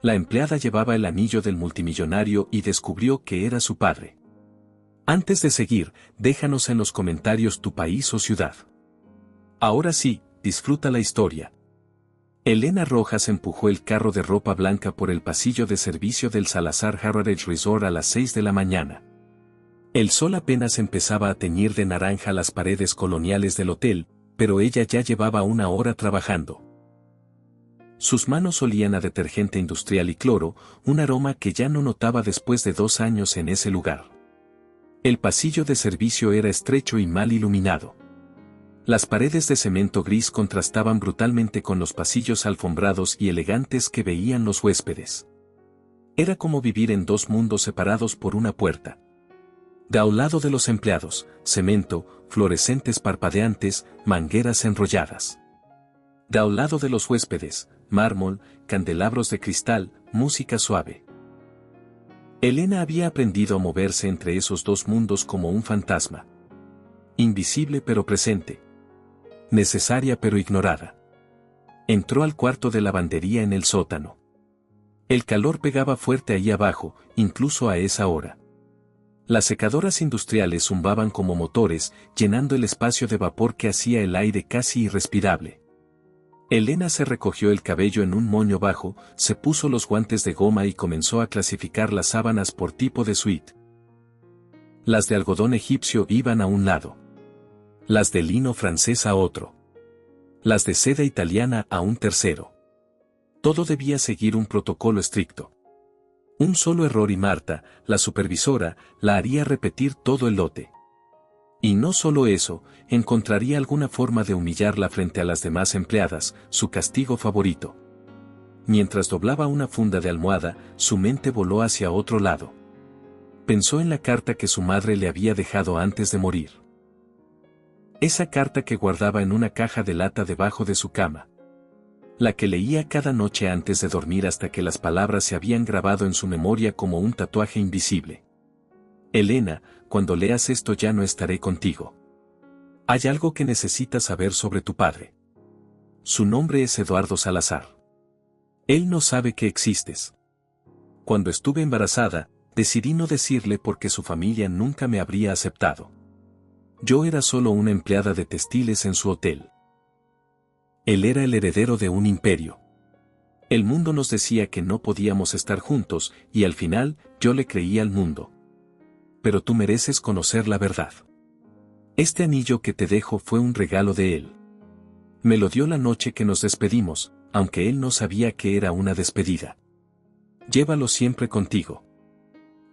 La empleada llevaba el anillo del multimillonario y descubrió que era su padre. Antes de seguir, déjanos en los comentarios tu país o ciudad. Ahora sí, disfruta la historia. Elena Rojas empujó el carro de ropa blanca por el pasillo de servicio del Salazar Heritage Resort a las 6 de la mañana. El sol apenas empezaba a teñir de naranja las paredes coloniales del hotel, pero ella ya llevaba una hora trabajando. Sus manos olían a detergente industrial y cloro, un aroma que ya no notaba después de 2 años en ese lugar. El pasillo de servicio era estrecho y mal iluminado. Las paredes de cemento gris contrastaban brutalmente con los pasillos alfombrados y elegantes que veían los huéspedes. Era como vivir en 2 mundos separados por una puerta. De a un lado de los empleados, cemento, fluorescentes parpadeantes, mangueras enrolladas. De a un lado de los huéspedes, mármol, candelabros de cristal, música suave. Elena había aprendido a moverse entre esos 2 mundos como un fantasma. Invisible pero presente. Necesaria pero ignorada. Entró al cuarto de lavandería en el sótano. El calor pegaba fuerte ahí abajo, incluso a esa hora. Las secadoras industriales zumbaban como motores, llenando el espacio de vapor que hacía el aire casi irrespirable. Elena se recogió el cabello en un moño bajo, se puso los guantes de goma y comenzó a clasificar las sábanas por tipo de suite. Las de algodón egipcio iban a un lado. Las de lino francés a otro. Las de seda italiana a un tercero. Todo debía seguir un protocolo estricto. Un solo error y Marta, la supervisora, la haría repetir todo el lote. Y no solo eso, encontraría alguna forma de humillarla frente a las demás empleadas, su castigo favorito. Mientras doblaba una funda de almohada, su mente voló hacia otro lado. Pensó en la carta que su madre le había dejado antes de morir. Esa carta que guardaba en una caja de lata debajo de su cama. La que leía cada noche antes de dormir hasta que las palabras se habían grabado en su memoria como un tatuaje invisible. Elena, cuando leas esto ya no estaré contigo. Hay algo que necesitas saber sobre tu padre. Su nombre es Eduardo Salazar. Él no sabe que existes. Cuando estuve embarazada, decidí no decirle porque su familia nunca me habría aceptado. Yo era solo una empleada de textiles en su hotel. Él era el heredero de un imperio. El mundo nos decía que no podíamos estar juntos, y al final, yo le creía al mundo. Pero tú mereces conocer la verdad. Este anillo que te dejo fue un regalo de él. Me lo dio la noche que nos despedimos, aunque él no sabía que era una despedida. Llévalo siempre contigo.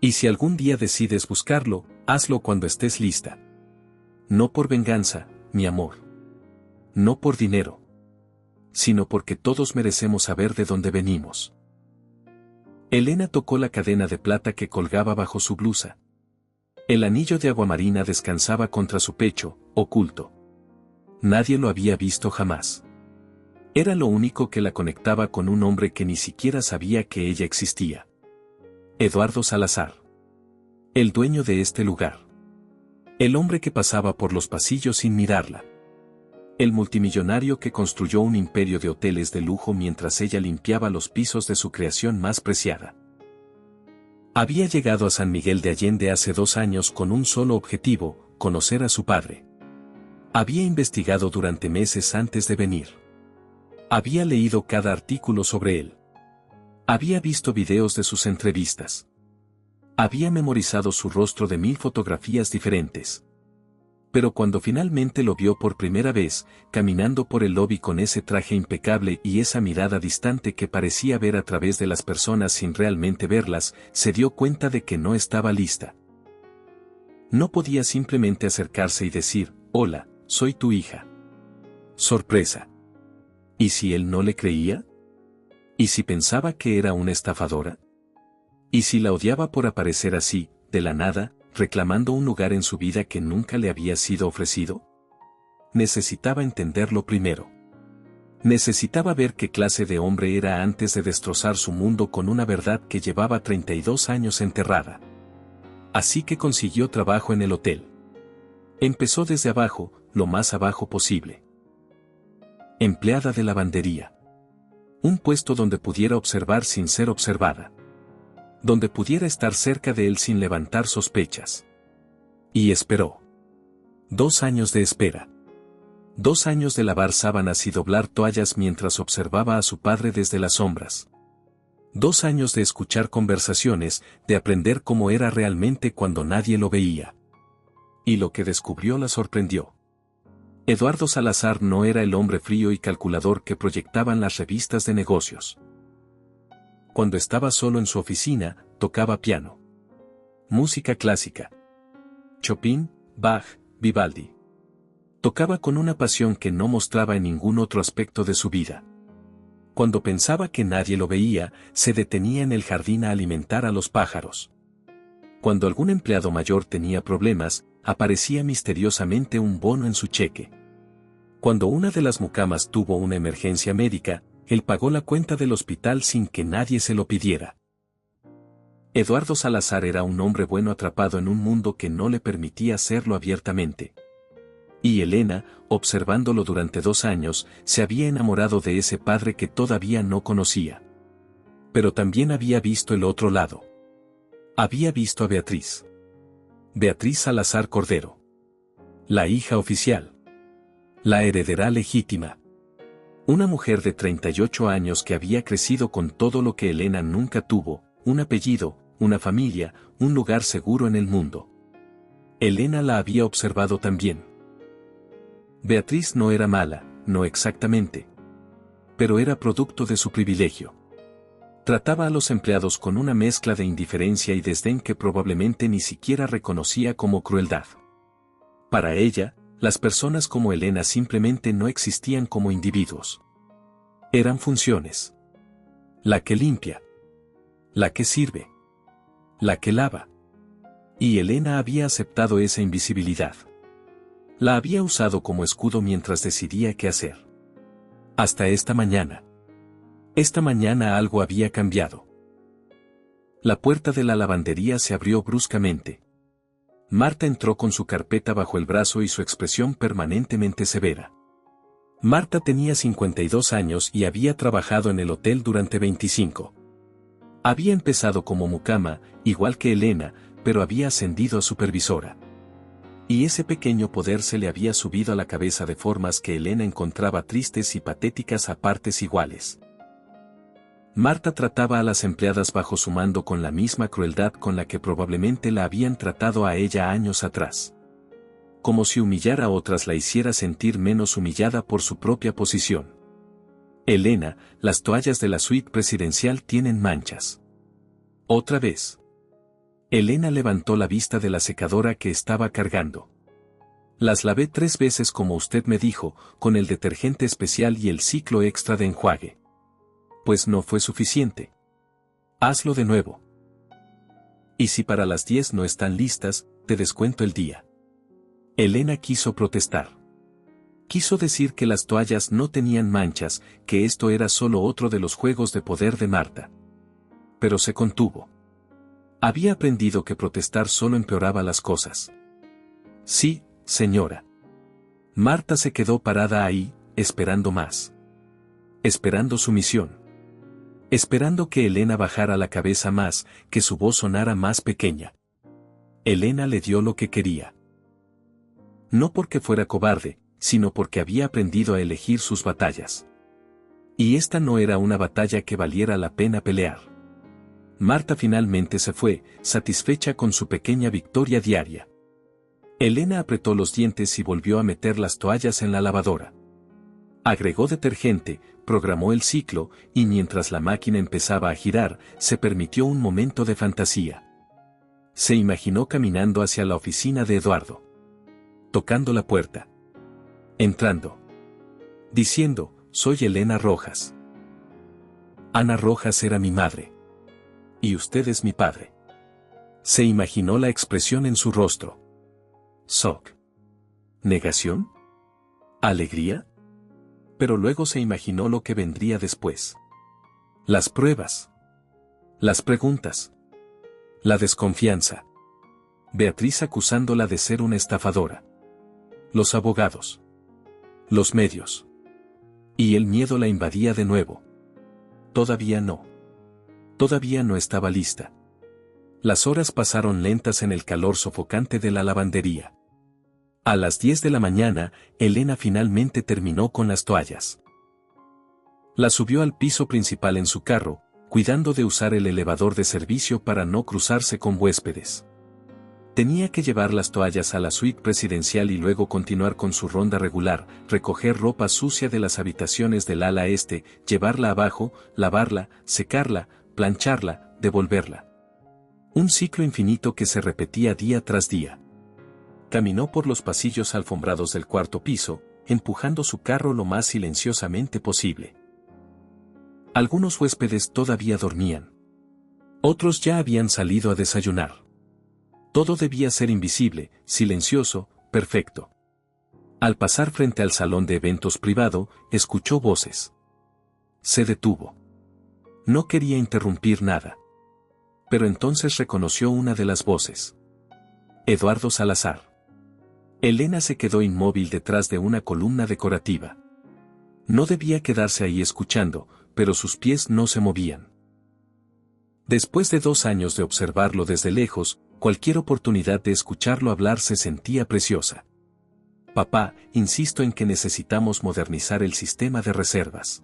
Y si algún día decides buscarlo, hazlo cuando estés lista. No por venganza, mi amor. No por dinero. Sino porque todos merecemos saber de dónde venimos. Elena tocó la cadena de plata que colgaba bajo su blusa. El anillo de aguamarina descansaba contra su pecho, oculto. Nadie lo había visto jamás. Era lo único que la conectaba con un hombre que ni siquiera sabía que ella existía. Eduardo Salazar. El dueño de este lugar. El hombre que pasaba por los pasillos sin mirarla. El multimillonario que construyó un imperio de hoteles de lujo mientras ella limpiaba los pisos de su creación más preciada. Había llegado a San Miguel de Allende hace 2 años con un solo objetivo, conocer a su padre. Había investigado durante meses antes de venir. Había leído cada artículo sobre él. Había visto videos de sus entrevistas. Había memorizado su rostro de 1000 fotografías diferentes. Pero cuando finalmente lo vio por primera vez, caminando por el lobby con ese traje impecable y esa mirada distante que parecía ver a través de las personas sin realmente verlas, se dio cuenta de que no estaba lista. No podía simplemente acercarse y decir, hola, soy tu hija. Sorpresa. ¿Y si él no le creía? ¿Y si pensaba que era una estafadora? ¿Y si la odiaba por aparecer así, de la nada, reclamando un lugar en su vida que nunca le había sido ofrecido? Necesitaba entenderlo primero. Necesitaba ver qué clase de hombre era antes de destrozar su mundo con una verdad que llevaba 32 años enterrada. Así que consiguió trabajo en el hotel. Empezó desde abajo, lo más abajo posible. Empleada de lavandería. Un puesto donde pudiera observar sin ser observada. Donde pudiera estar cerca de él sin levantar sospechas. Y esperó. 2 años de espera. 2 años de lavar sábanas y doblar toallas mientras observaba a su padre desde las sombras. 2 años de escuchar conversaciones, de aprender cómo era realmente cuando nadie lo veía. Y lo que descubrió la sorprendió. Eduardo Salazar no era el hombre frío y calculador que proyectaban las revistas de negocios. Cuando estaba solo en su oficina, tocaba piano. Música clásica. Chopin, Bach, Vivaldi. Tocaba con una pasión que no mostraba en ningún otro aspecto de su vida. Cuando pensaba que nadie lo veía, se detenía en el jardín a alimentar a los pájaros. Cuando algún empleado mayor tenía problemas, aparecía misteriosamente un bono en su cheque. Cuando una de las mucamas tuvo una emergencia médica, él pagó la cuenta del hospital sin que nadie se lo pidiera. Eduardo Salazar era un hombre bueno atrapado en un mundo que no le permitía hacerlo abiertamente. Y Elena, observándolo durante 2 años, se había enamorado de ese padre que todavía no conocía. Pero también había visto el otro lado. Había visto a Beatriz. Beatriz Salazar Cordero. La hija oficial. La heredera legítima. Una mujer de 38 años que había crecido con todo lo que Elena nunca tuvo, un apellido, una familia, un lugar seguro en el mundo. Elena la había observado también. Beatriz no era mala, no exactamente. Pero era producto de su privilegio. Trataba a los empleados con una mezcla de indiferencia y desdén que probablemente ni siquiera reconocía como crueldad. Para ella, las personas como Elena simplemente no existían como individuos. Eran funciones. La que limpia. La que sirve. La que lava. Y Elena había aceptado esa invisibilidad. La había usado como escudo mientras decidía qué hacer. Hasta esta mañana. Esta mañana algo había cambiado. La puerta de la lavandería se abrió bruscamente. Marta entró con su carpeta bajo el brazo y su expresión permanentemente severa. Marta tenía 52 años y había trabajado en el hotel durante 25. Había empezado como mucama, igual que Elena, pero había ascendido a supervisora. Y ese pequeño poder se le había subido a la cabeza de formas que Elena encontraba tristes y patéticas a partes iguales. Marta trataba a las empleadas bajo su mando con la misma crueldad con la que probablemente la habían tratado a ella años atrás. Como si humillar a otras la hiciera sentir menos humillada por su propia posición. Elena, las toallas de la suite presidencial tienen manchas. Otra vez. Elena levantó la vista de la secadora que estaba cargando. Las lavé 3 veces como usted me dijo, con el detergente especial y el ciclo extra de enjuague. Pues no fue suficiente. Hazlo de nuevo. Y si para las 10 no están listas, te descuento el día. Elena quiso protestar. Quiso decir que las toallas no tenían manchas, que esto era solo otro de los juegos de poder de Marta. Pero se contuvo. Había aprendido que protestar solo empeoraba las cosas. Sí, señora. Marta se quedó parada ahí, esperando más. Esperando su misión. Esperando que Elena bajara la cabeza más, que su voz sonara más pequeña. Elena le dio lo que quería. No porque fuera cobarde, sino porque había aprendido a elegir sus batallas. Y esta no era una batalla que valiera la pena pelear. Marta finalmente se fue, satisfecha con su pequeña victoria diaria. Elena apretó los dientes y volvió a meter las toallas en la lavadora. Agregó detergente, programó el ciclo, y mientras la máquina empezaba a girar, se permitió un momento de fantasía. Se imaginó caminando hacia la oficina de Eduardo. Tocando la puerta. Entrando. Diciendo, soy Elena Rojas. Ana Rojas era mi madre. Y usted es mi padre. Se imaginó la expresión en su rostro. ¿Shock? ¿Negación? ¿Alegría? Pero luego se imaginó lo que vendría después. Las pruebas. Las preguntas. La desconfianza. Beatriz acusándola de ser una estafadora. Los abogados. Los medios. Y el miedo la invadía de nuevo. Todavía no. Todavía no estaba lista. Las horas pasaron lentas en el calor sofocante de la lavandería. A las 10 de la mañana, Elena finalmente terminó con las toallas. La subió al piso principal en su carro, cuidando de usar el elevador de servicio para no cruzarse con huéspedes. Tenía que llevar las toallas a la suite presidencial y luego continuar con su ronda regular, recoger ropa sucia de las habitaciones del ala este, llevarla abajo, lavarla, secarla, plancharla, devolverla. Un ciclo infinito que se repetía día tras día. Caminó por los pasillos alfombrados del cuarto piso, empujando su carro lo más silenciosamente posible. Algunos huéspedes todavía dormían. Otros ya habían salido a desayunar. Todo debía ser invisible, silencioso, perfecto. Al pasar frente al salón de eventos privado, escuchó voces. Se detuvo. No quería interrumpir nada. Pero entonces reconoció una de las voces. Eduardo Salazar. Elena se quedó inmóvil detrás de una columna decorativa. No debía quedarse ahí escuchando, pero sus pies no se movían. Después de 2 años de observarlo desde lejos, cualquier oportunidad de escucharlo hablar se sentía preciosa. Papá, insisto en que necesitamos modernizar el sistema de reservas.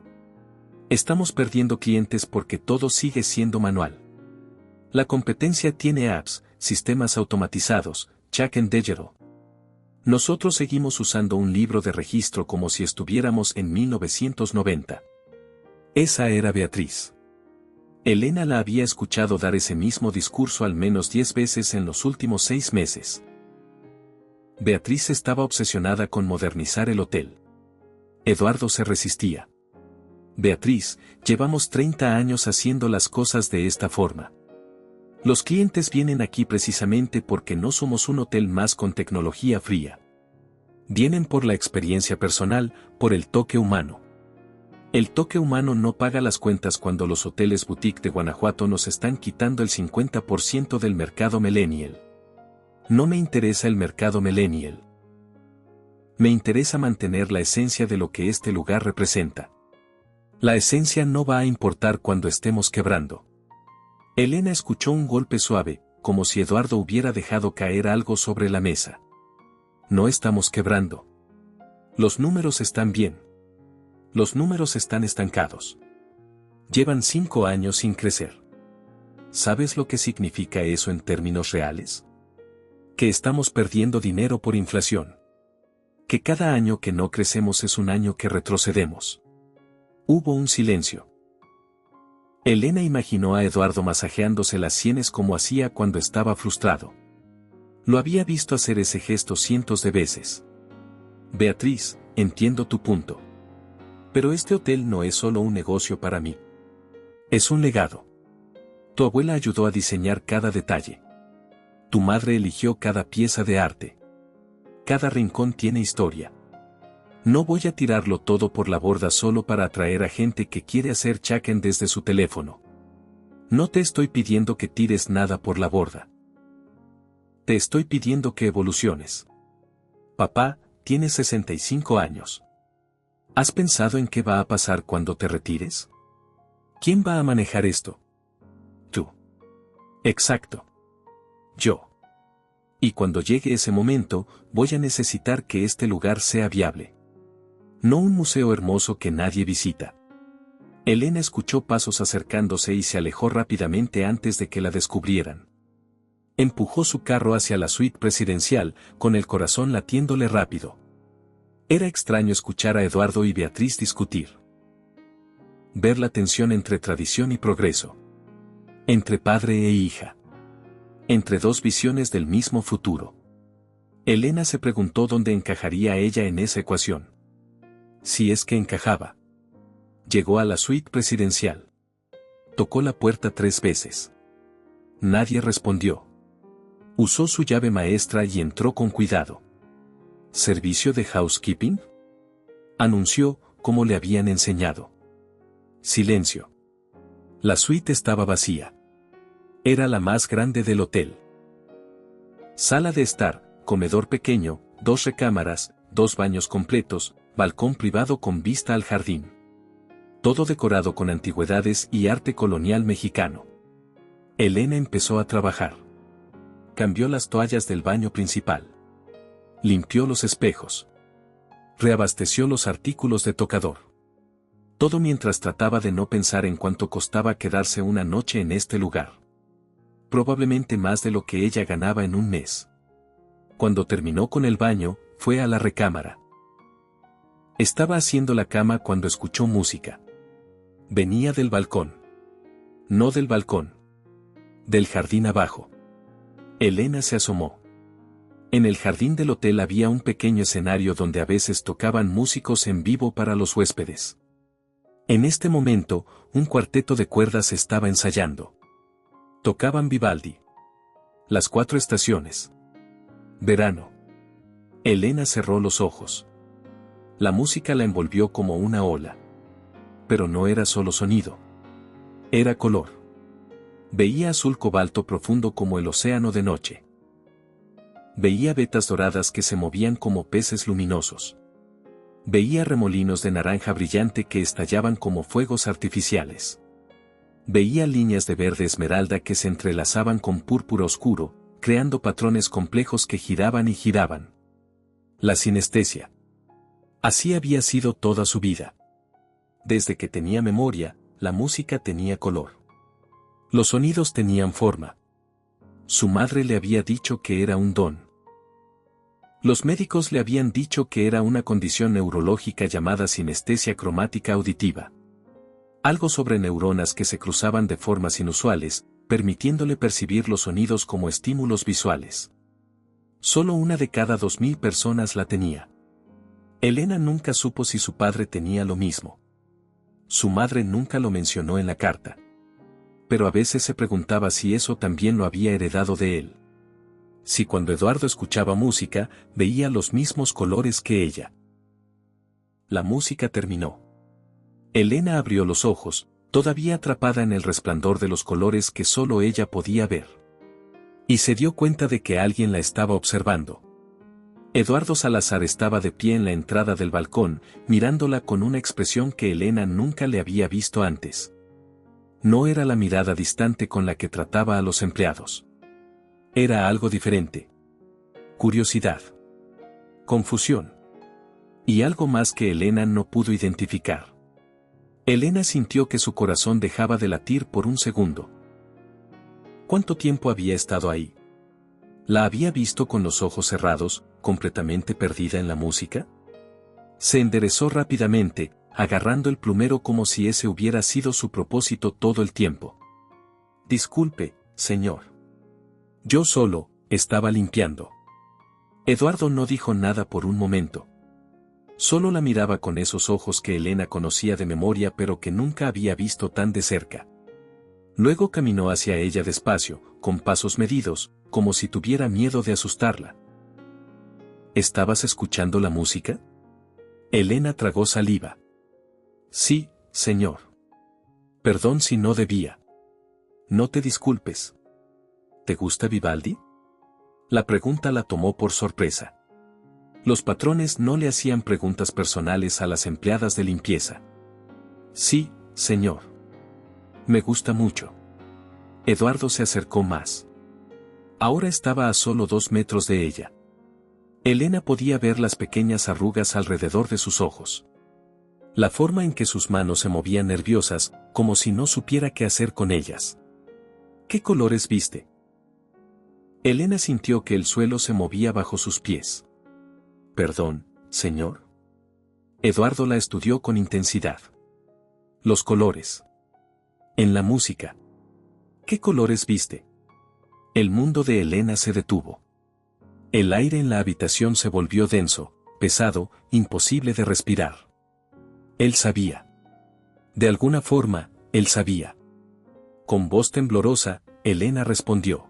Estamos perdiendo clientes porque todo sigue siendo manual. La competencia tiene apps, sistemas automatizados, check and digital. Nosotros seguimos usando un libro de registro como si estuviéramos en 1990. Esa era Beatriz. Elena la había escuchado dar ese mismo discurso al menos 10 veces en los últimos 6 meses. Beatriz estaba obsesionada con modernizar el hotel. Eduardo se resistía. Beatriz, llevamos 30 años haciendo las cosas de esta forma. Los clientes vienen aquí precisamente porque no somos un hotel más con tecnología fría. Vienen por la experiencia personal, por el toque humano. El toque humano no paga las cuentas cuando los hoteles boutique de Guanajuato nos están quitando el 50% del mercado millennial. No me interesa el mercado millennial. Me interesa mantener la esencia de lo que este lugar representa. La esencia no va a importar cuando estemos quebrando. Elena escuchó un golpe suave, como si Eduardo hubiera dejado caer algo sobre la mesa. No estamos quebrando. Los números están bien. Los números están estancados. Llevan 5 años sin crecer. ¿Sabes lo que significa eso en términos reales? Que estamos perdiendo dinero por inflación. Que cada año que no crecemos es un año que retrocedemos. Hubo un silencio. Elena imaginó a Eduardo masajeándose las sienes como hacía cuando estaba frustrado. Lo había visto hacer ese gesto cientos de veces. Beatriz, entiendo tu punto. Pero este hotel no es solo un negocio para mí. Es un legado. Tu abuela ayudó a diseñar cada detalle. Tu madre eligió cada pieza de arte. Cada rincón tiene historia. No voy a tirarlo todo por la borda solo para atraer a gente que quiere hacer check-in desde su teléfono. No te estoy pidiendo que tires nada por la borda. Te estoy pidiendo que evoluciones. Papá, tienes 65 años. ¿Has pensado en qué va a pasar cuando te retires? ¿Quién va a manejar esto? Tú. Exacto. Yo. Y cuando llegue ese momento, voy a necesitar que este lugar sea viable. No un museo hermoso que nadie visita. Elena escuchó pasos acercándose y se alejó rápidamente antes de que la descubrieran. Empujó su carro hacia la suite presidencial, con el corazón latiéndole rápido. Era extraño escuchar a Eduardo y Beatriz discutir. Ver la tensión entre tradición y progreso. Entre padre e hija. Entre 2 visiones del mismo futuro. Elena se preguntó dónde encajaría ella en esa ecuación. Si es que encajaba. Llegó a la suite presidencial. Tocó la puerta 3 veces. Nadie respondió. Usó su llave maestra y entró con cuidado. ¿Servicio de housekeeping? Anunció, como le habían enseñado. Silencio. La suite estaba vacía. Era la más grande del hotel. Sala de estar, comedor pequeño, 2 recámaras, 2 baños completos, balcón privado con vista al jardín. todo decorado con antigüedades y arte colonial mexicano. Elena empezó a trabajar. Cambió las toallas del baño principal. Limpió los espejos. Reabasteció los artículos de tocador. Todo mientras trataba de no pensar en cuánto costaba quedarse una noche en este lugar. Probablemente más de lo que ella ganaba en un mes. Cuando terminó con el baño, fue a la recámara. Estaba haciendo la cama cuando escuchó música. Venía del balcón. No del balcón. Del jardín abajo. Elena se asomó. En el jardín del hotel había un pequeño escenario donde a veces tocaban músicos en vivo para los huéspedes. En este momento, un cuarteto de cuerdas estaba ensayando. Tocaban Vivaldi. Las 4 estaciones. Verano. Elena cerró los ojos. La música la envolvió como una ola. Pero no era solo sonido. Era color. Veía azul cobalto profundo como el océano de noche. Veía vetas doradas que se movían como peces luminosos. Veía remolinos de naranja brillante que estallaban como fuegos artificiales. Veía líneas de verde esmeralda que se entrelazaban con púrpura oscuro, creando patrones complejos que giraban y giraban. La sinestesia. Así había sido toda su vida. Desde que tenía memoria, la música tenía color. Los sonidos tenían forma. Su madre le había dicho que era un don. Los médicos le habían dicho que era una condición neurológica llamada sinestesia cromática auditiva. Algo sobre neuronas que se cruzaban de formas inusuales, permitiéndole percibir los sonidos como estímulos visuales. Solo una de cada 2000 personas la tenía. Elena nunca supo si su padre tenía lo mismo. Su madre nunca lo mencionó en la carta. Pero a veces se preguntaba si eso también lo había heredado de él. Si cuando Eduardo escuchaba música, veía los mismos colores que ella. La música terminó. Elena abrió los ojos, todavía atrapada en el resplandor de los colores que solo ella podía ver. Y se dio cuenta de que alguien la estaba observando. Eduardo Salazar estaba de pie en la entrada del balcón, mirándola con una expresión que Elena nunca le había visto antes. No era la mirada distante con la que trataba a los empleados. Era algo diferente. Curiosidad. Confusión. Y algo más que Elena no pudo identificar. Elena sintió que su corazón dejaba de latir por un segundo. ¿Cuánto tiempo había estado ahí? ¿La había visto con los ojos cerrados, completamente perdida en la música? Se enderezó rápidamente, agarrando el plumero como si ese hubiera sido su propósito todo el tiempo. Disculpe, señor. Yo solo, estaba limpiando. Eduardo no dijo nada por un momento. Solo la miraba con esos ojos que Elena conocía de memoria pero que nunca había visto tan de cerca. Luego caminó hacia ella despacio, con pasos medidos, como si tuviera miedo de asustarla. ¿Estabas escuchando la música? Elena tragó saliva. Sí, señor. Perdón si no debía. No te disculpes. ¿Te gusta Vivaldi? La pregunta la tomó por sorpresa. Los patrones no le hacían preguntas personales a las empleadas de limpieza. Sí, señor. Me gusta mucho. Eduardo se acercó más. Ahora estaba a solo 2 metros de ella. Elena podía ver las pequeñas arrugas alrededor de sus ojos. La forma en que sus manos se movían nerviosas, como si no supiera qué hacer con ellas. ¿Qué colores viste? Elena sintió que el suelo se movía bajo sus pies. Perdón, señor. Eduardo la estudió con intensidad. Los colores. En la música. ¿Qué colores viste? El mundo de Elena se detuvo. El aire en la habitación se volvió denso, pesado, imposible de respirar. Él sabía. De alguna forma, él sabía. Con voz temblorosa, Elena respondió.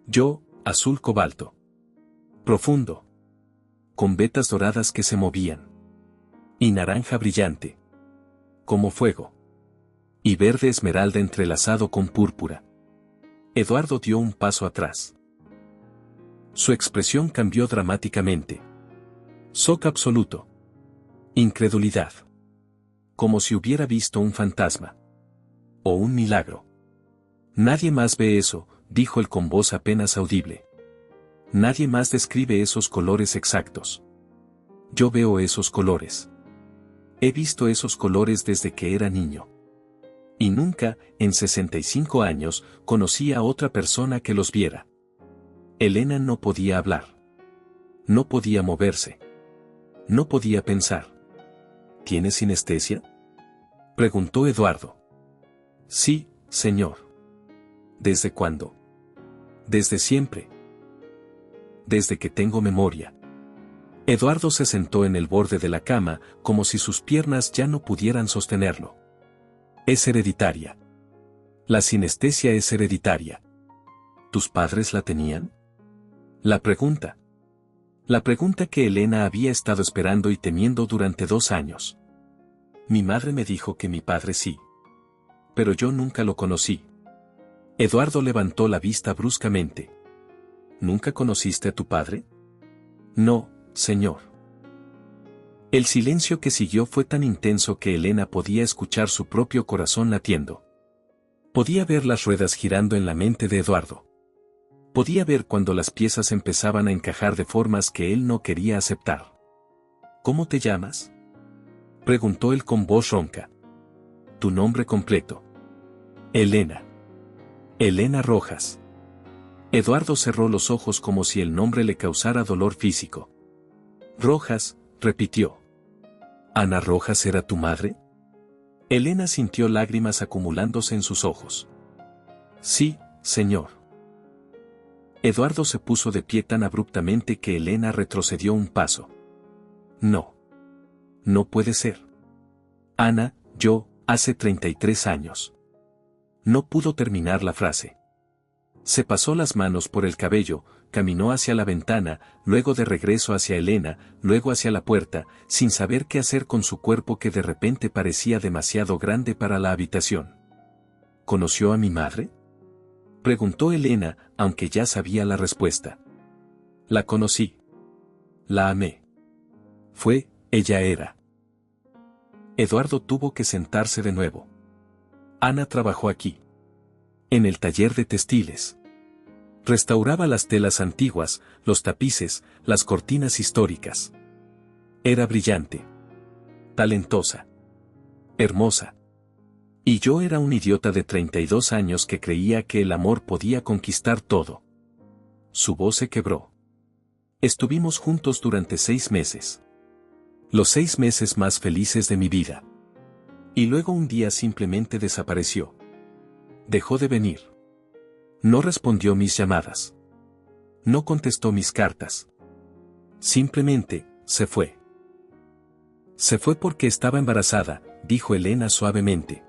Yo, azul cobalto. Profundo. Con vetas doradas que se movían. Y naranja brillante. Como fuego. Y verde esmeralda entrelazado con púrpura. Eduardo dio un paso atrás. Su expresión cambió dramáticamente. Shock absoluto. Incredulidad. como si hubiera visto un fantasma. O un milagro. Nadie más ve eso, dijo él con voz apenas audible. Nadie más describe esos colores exactos. Yo veo esos colores. He visto esos colores desde que era niño. Y nunca, en 65 años, conocí a otra persona que los viera. Elena no podía hablar. No podía moverse. No podía pensar. ¿Tienes sinestesia?, preguntó Eduardo. Sí, señor. ¿Desde cuándo? Desde siempre. Desde que tengo memoria. Eduardo se sentó en el borde de la cama, como si sus piernas ya no pudieran sostenerlo. Es hereditaria. La sinestesia es hereditaria. ¿Tus padres la tenían? La pregunta. La pregunta que Elena había estado esperando y temiendo durante 2 años. Mi madre me dijo que mi padre sí. Pero yo nunca lo conocí. Eduardo levantó la vista bruscamente. ¿Nunca conociste a tu padre? No, señor. El silencio que siguió fue tan intenso que Elena podía escuchar su propio corazón latiendo. Podía ver las ruedas girando en la mente de Eduardo. Podía ver cuando las piezas empezaban a encajar de formas que él no quería aceptar. ¿Cómo te llamas?, preguntó él con voz ronca. Tu nombre completo. Elena. Elena Rojas. Eduardo cerró los ojos como si el nombre le causara dolor físico. Rojas, repitió. ¿Ana Rojas era tu madre? Elena sintió lágrimas acumulándose en sus ojos. Sí, señor. Eduardo se puso de pie tan abruptamente que Elena retrocedió un paso. No. No puede ser. Ana, yo, hace 33 años. No pudo terminar la frase. Se pasó las manos por el cabello, caminó hacia la ventana, luego de regreso hacia Elena, luego hacia la puerta, sin saber qué hacer con su cuerpo que de repente parecía demasiado grande para la habitación. ¿Conoció a mi madre?, preguntó Elena, aunque ya sabía la respuesta. La conocí. La amé. Ella era. Eduardo tuvo que sentarse de nuevo. Ana trabajó aquí. En el taller de textiles. Restauraba las telas antiguas, los tapices, las cortinas históricas. Era brillante. Talentosa. Hermosa. Y yo era un idiota de 32 años que creía que el amor podía conquistar todo. Su voz se quebró. Estuvimos juntos durante 6 meses. Los 6 meses más felices de mi vida. Y luego un día simplemente desapareció. Dejó de venir. No respondió mis llamadas. No contestó mis cartas. Simplemente, se fue. Se fue porque estaba embarazada, dijo Elena suavemente.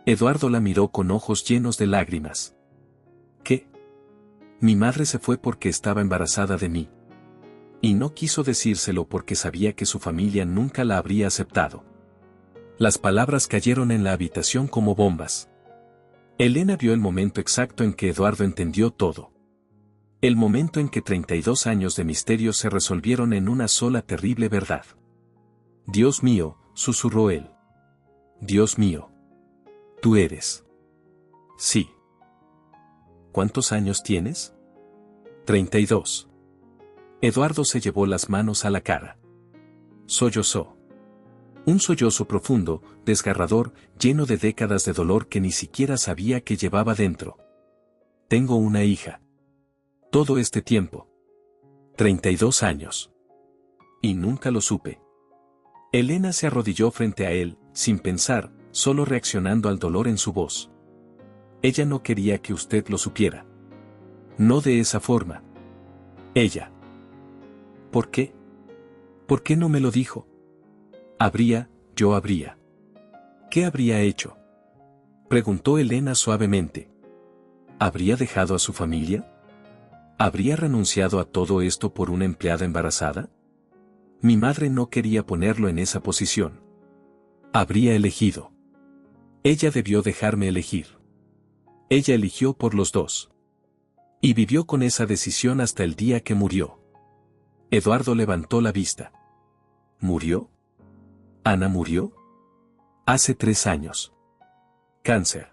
Eduardo la miró con ojos llenos de lágrimas. ¿Qué? Mi madre se fue porque estaba embarazada de mí. Y no quiso decírselo porque sabía que su familia nunca la habría aceptado. Las palabras cayeron en la habitación como bombas. Elena vio el momento exacto en que Eduardo entendió todo. El momento en que 32 años de misterio se resolvieron en una sola terrible verdad. Dios mío, susurró él. Dios mío. Tú eres. Sí. ¿Cuántos años tienes? 32. Eduardo se llevó las manos a la cara. Sollozó. Un sollozo profundo, desgarrador, lleno de décadas de dolor que ni siquiera sabía que llevaba dentro. Tengo una hija. Todo este tiempo. 32 años. Y nunca lo supe. Elena se arrodilló frente a él, sin pensar, solo reaccionando al dolor en su voz. Ella no quería que usted lo supiera. No de esa forma. Ella. ¿Por qué? ¿Por qué no me lo dijo? Yo habría. ¿Qué habría hecho?, preguntó Elena suavemente. ¿Habría dejado a su familia? ¿Habría renunciado a todo esto por una empleada embarazada? Mi madre no quería ponerlo en esa posición. Habría elegido. Ella debió dejarme elegir. Ella eligió por los dos. Y vivió con esa decisión hasta el día que murió. Eduardo levantó la vista. ¿Murió? ¿Ana murió? Hace 3 años. Cáncer.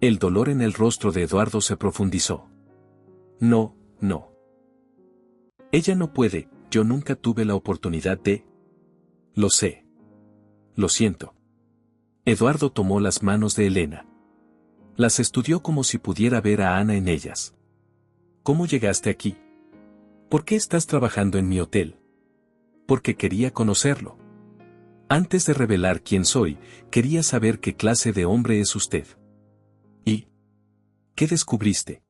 El dolor en el rostro de Eduardo se profundizó. No, no. Ella no puede, yo nunca tuve la oportunidad de... Lo sé. Lo siento. Eduardo tomó las manos de Elena. Las estudió como si pudiera ver a Ana en ellas. ¿Cómo llegaste aquí? ¿Por qué estás trabajando en mi hotel? Porque quería conocerlo. Antes de revelar quién soy, quería saber qué clase de hombre es usted. ¿Y qué descubriste?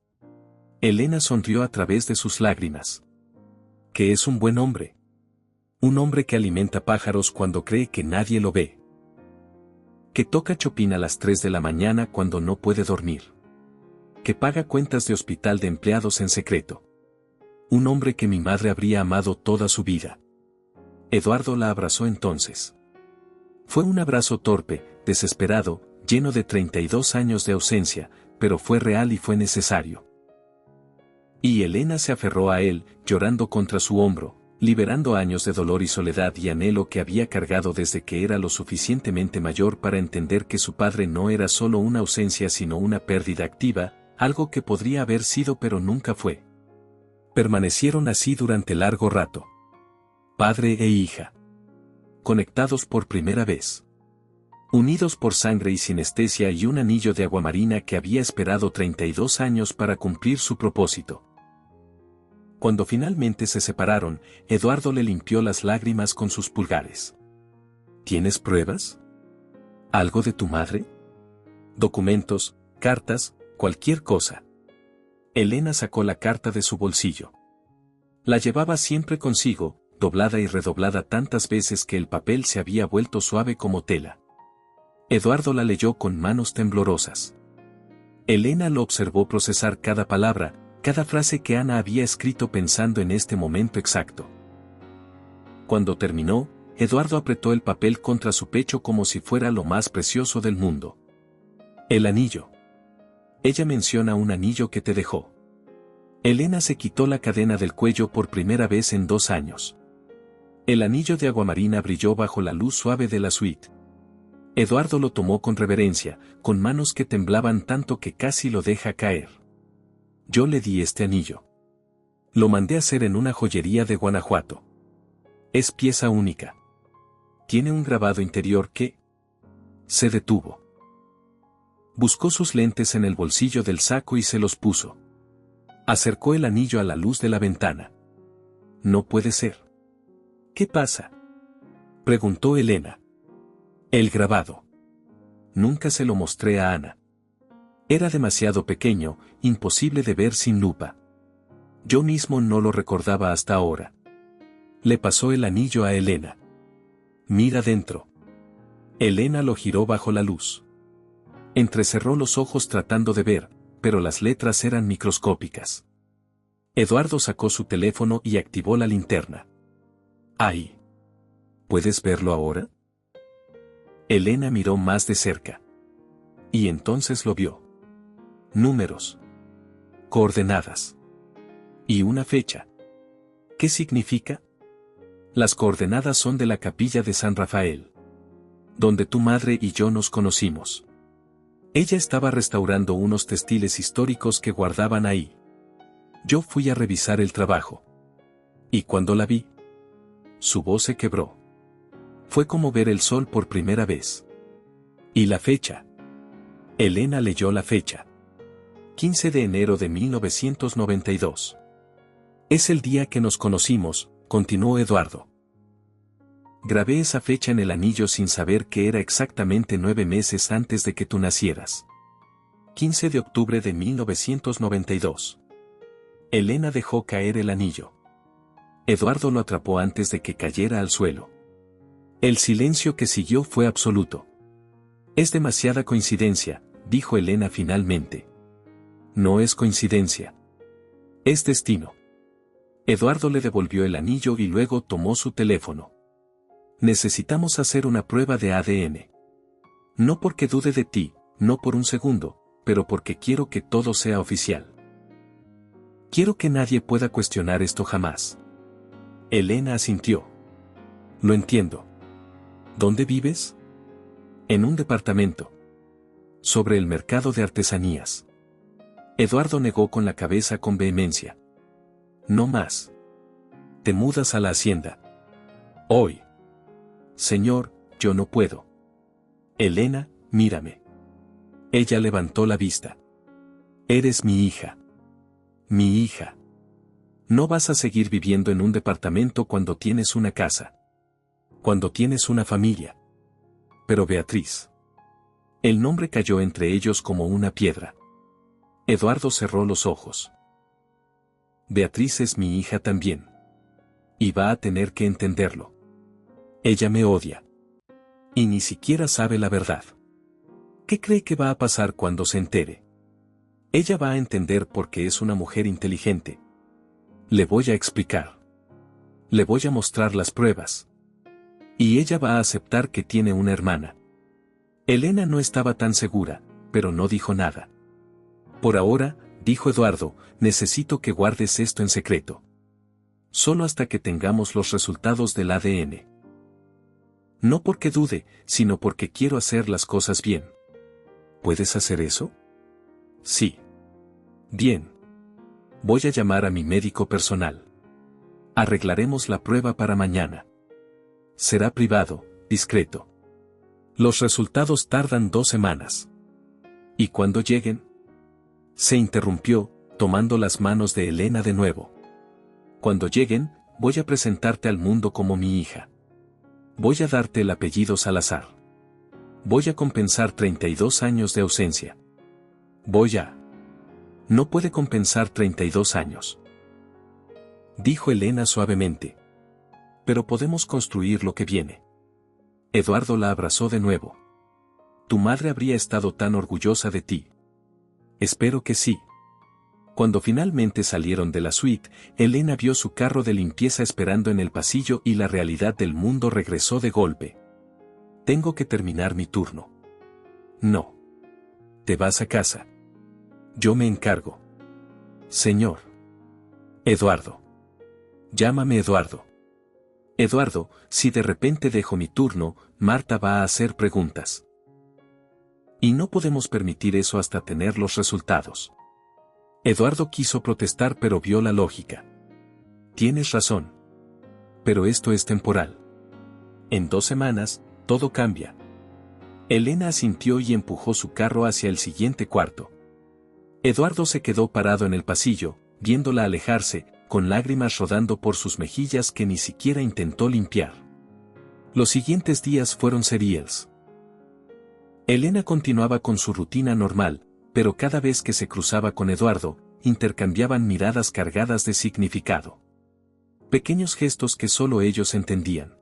Elena sonrió a través de sus lágrimas. Que es un buen hombre. Un hombre que alimenta pájaros cuando cree que nadie lo ve. Que toca Chopin a las 3 de la mañana cuando no puede dormir. Que paga cuentas de hospital de empleados en secreto. Un hombre que mi madre habría amado toda su vida. Eduardo la abrazó entonces. Fue un abrazo torpe, desesperado, lleno de 32 años de ausencia, pero fue real y fue necesario. Y Elena se aferró a él, llorando contra su hombro, liberando años de dolor y soledad y anhelo que había cargado desde que era lo suficientemente mayor para entender que su padre no era solo una ausencia sino una pérdida activa, algo que podría haber sido pero nunca fue. Permanecieron así durante largo rato. Padre e hija. Conectados por primera vez. Unidos por sangre y sinestesia y un anillo de aguamarina que había esperado 32 años para cumplir su propósito. Cuando finalmente se separaron, Eduardo le limpió las lágrimas con sus pulgares. ¿Tienes pruebas? ¿Algo de tu madre? Documentos, cartas, cualquier cosa. Elena sacó la carta de su bolsillo. La llevaba siempre consigo, doblada y redoblada tantas veces que el papel se había vuelto suave como tela. Eduardo la leyó con manos temblorosas. Elena lo observó procesar cada palabra, cada frase que Ana había escrito pensando en este momento exacto. Cuando terminó, Eduardo apretó el papel contra su pecho como si fuera lo más precioso del mundo. El anillo. Ella menciona un anillo que te dejó. Elena se quitó la cadena del cuello por primera vez en 2 años. El anillo de aguamarina brilló bajo la luz suave de la suite. Eduardo lo tomó con reverencia, con manos que temblaban tanto que casi lo deja caer. Yo le di este anillo. Lo mandé a hacer en una joyería de Guanajuato. Es pieza única. Tiene un grabado interior que... Se detuvo. Buscó sus lentes en el bolsillo del saco y se los puso. Acercó el anillo a la luz de la ventana. No puede ser. ¿Qué pasa? Preguntó Elena. El grabado. Nunca se lo mostré a Ana. Era demasiado pequeño, imposible de ver sin lupa. Yo mismo no lo recordaba hasta ahora. Le pasó el anillo a Elena. Mira dentro. Elena lo giró bajo la luz. Entrecerró los ojos tratando de ver, pero las letras eran microscópicas. Eduardo sacó su teléfono y activó la linterna. ¡Ay! ¿Puedes verlo ahora? Elena miró más de cerca. Y entonces lo vio. Números. Coordenadas. Y una fecha. ¿Qué significa? Las coordenadas son de la capilla de San Rafael. Donde tu madre y yo nos conocimos. Ella estaba restaurando unos textiles históricos que guardaban ahí. Yo fui a revisar el trabajo. Y cuando la vi, su voz se quebró. Fue como ver el sol por primera vez. ¿Y la fecha? Elena leyó la fecha. 15 de enero de 1992. Es el día que nos conocimos, continuó Eduardo. Grabé esa fecha en el anillo sin saber que era exactamente 9 meses antes de que tú nacieras. 15 de octubre de 1992. Elena dejó caer el anillo. Eduardo lo atrapó antes de que cayera al suelo. El silencio que siguió fue absoluto. Es demasiada coincidencia, dijo Elena finalmente. No es coincidencia. Es destino. Eduardo le devolvió el anillo y luego tomó su teléfono. Necesitamos hacer una prueba de ADN. No porque dude de ti, no por un segundo, pero porque quiero que todo sea oficial. Quiero que nadie pueda cuestionar esto jamás. Elena asintió. Lo entiendo. ¿Dónde vives? En un departamento. Sobre el mercado de artesanías. Eduardo negó con la cabeza con vehemencia. No más. Te mudas a la hacienda. Hoy. Señor, yo no puedo. Elena, mírame. Ella levantó la vista. Eres mi hija. Mi hija. No vas a seguir viviendo en un departamento cuando tienes una casa. Cuando tienes una familia. Pero Beatriz. El nombre cayó entre ellos como una piedra. Eduardo cerró los ojos. Beatriz es mi hija también. Y va a tener que entenderlo. Ella me odia. Y ni siquiera sabe la verdad. ¿Qué cree que va a pasar cuando se entere? Ella va a entender porque es una mujer inteligente. Le voy a explicar. Le voy a mostrar las pruebas. Y ella va a aceptar que tiene una hermana. Elena no estaba tan segura, pero no dijo nada. Por ahora, dijo Eduardo, necesito que guardes esto en secreto. Solo hasta que tengamos los resultados del ADN. No porque dude, sino porque quiero hacer las cosas bien. ¿Puedes hacer eso? Sí. Bien. Voy a llamar a mi médico personal. Arreglaremos la prueba para mañana. Será privado, discreto. Los resultados tardan 2 semanas. ¿Y cuando lleguen? Se interrumpió, tomando las manos de Elena de nuevo. Cuando lleguen, voy a presentarte al mundo como mi hija. Voy a darte el apellido Salazar. Voy a compensar 32 años de ausencia. No puede compensar 32 años. Dijo Elena suavemente. Pero podemos construir lo que viene. Eduardo la abrazó de nuevo. Tu madre habría estado tan orgullosa de ti. Espero que sí. Cuando finalmente salieron de la suite, Elena vio su carro de limpieza esperando en el pasillo y la realidad del mundo regresó de golpe. Tengo que terminar mi turno. No. Te vas a casa. Yo me encargo. Señor. Eduardo. Llámame Eduardo. Eduardo, si de repente dejo mi turno, Marta va a hacer preguntas. Y no podemos permitir eso hasta tener los resultados. Eduardo quiso protestar pero vio la lógica. Tienes razón. Pero esto es temporal. En 2 semanas, todo cambia. Elena asintió y empujó su carro hacia el siguiente cuarto. Eduardo se quedó parado en el pasillo, viéndola alejarse, con lágrimas rodando por sus mejillas que ni siquiera intentó limpiar. Los siguientes días fueron seriales. Elena continuaba con su rutina normal, pero cada vez que se cruzaba con Eduardo, intercambiaban miradas cargadas de significado. Pequeños gestos que solo ellos entendían.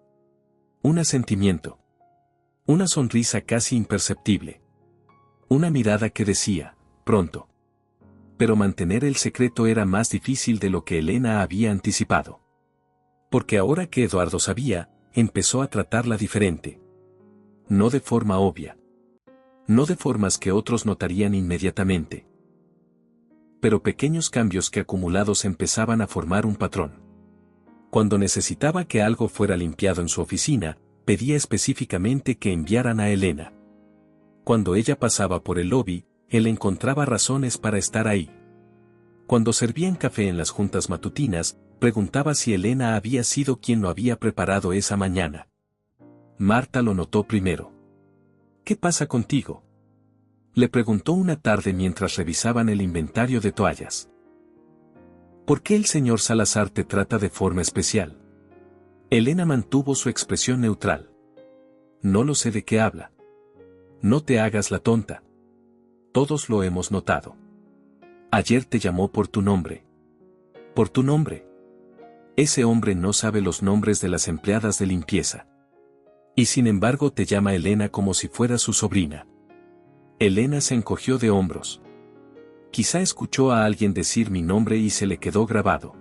Un asentimiento. Una sonrisa casi imperceptible. Una mirada que decía, pronto. Pero mantener el secreto era más difícil de lo que Elena había anticipado. Porque ahora que Eduardo sabía, empezó a tratarla diferente. No de forma obvia. No de formas que otros notarían inmediatamente. Pero pequeños cambios que acumulados empezaban a formar un patrón. Cuando necesitaba que algo fuera limpiado en su oficina, pedía específicamente que enviaran a Elena. Cuando ella pasaba por el lobby, él encontraba razones para estar ahí. Cuando servían café en las juntas matutinas, preguntaba si Elena había sido quien lo había preparado esa mañana. Marta lo notó primero. ¿Qué pasa contigo? Le preguntó una tarde mientras revisaban el inventario de toallas. ¿Por qué el señor Salazar te trata de forma especial? Elena mantuvo su expresión neutral. No lo sé de qué habla. No te hagas la tonta. Todos lo hemos notado. Ayer te llamó por tu nombre. ¿Por tu nombre? Ese hombre no sabe los nombres de las empleadas de limpieza. Y sin embargo te llama Elena como si fuera su sobrina. Elena se encogió de hombros. Quizá escuchó a alguien decir mi nombre y se le quedó grabado.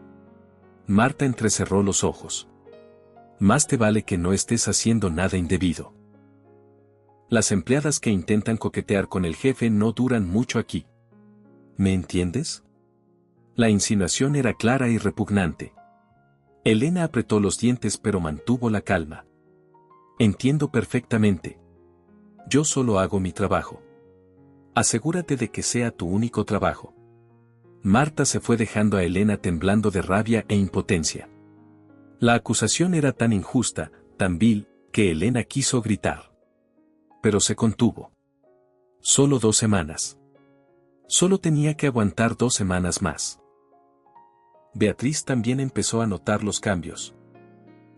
Marta entrecerró los ojos. Más te vale que no estés haciendo nada indebido. Las empleadas que intentan coquetear con el jefe no duran mucho aquí. ¿Me entiendes? La insinuación era clara y repugnante. Elena apretó los dientes pero mantuvo la calma. Entiendo perfectamente. Yo solo hago mi trabajo. Asegúrate de que sea tu único trabajo. Marta se fue dejando a Elena temblando de rabia e impotencia. La acusación era tan injusta, tan vil, que Elena quiso gritar. Pero se contuvo. Solo 2 semanas. Solo tenía que aguantar 2 semanas más. Beatriz también empezó a notar los cambios.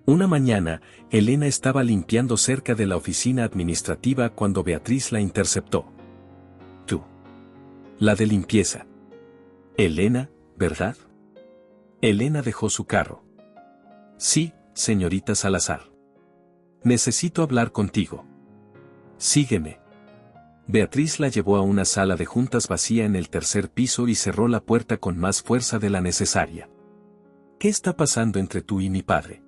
Una mañana, Elena estaba limpiando cerca de la oficina administrativa cuando Beatriz la interceptó. Tú. La de limpieza. Elena, ¿verdad? Elena dejó su carro. Sí, señorita Salazar. Necesito hablar contigo. Sígueme. Beatriz la llevó a una sala de juntas vacía en el 3er piso y cerró la puerta con más fuerza de la necesaria. ¿Qué está pasando entre tú y mi padre?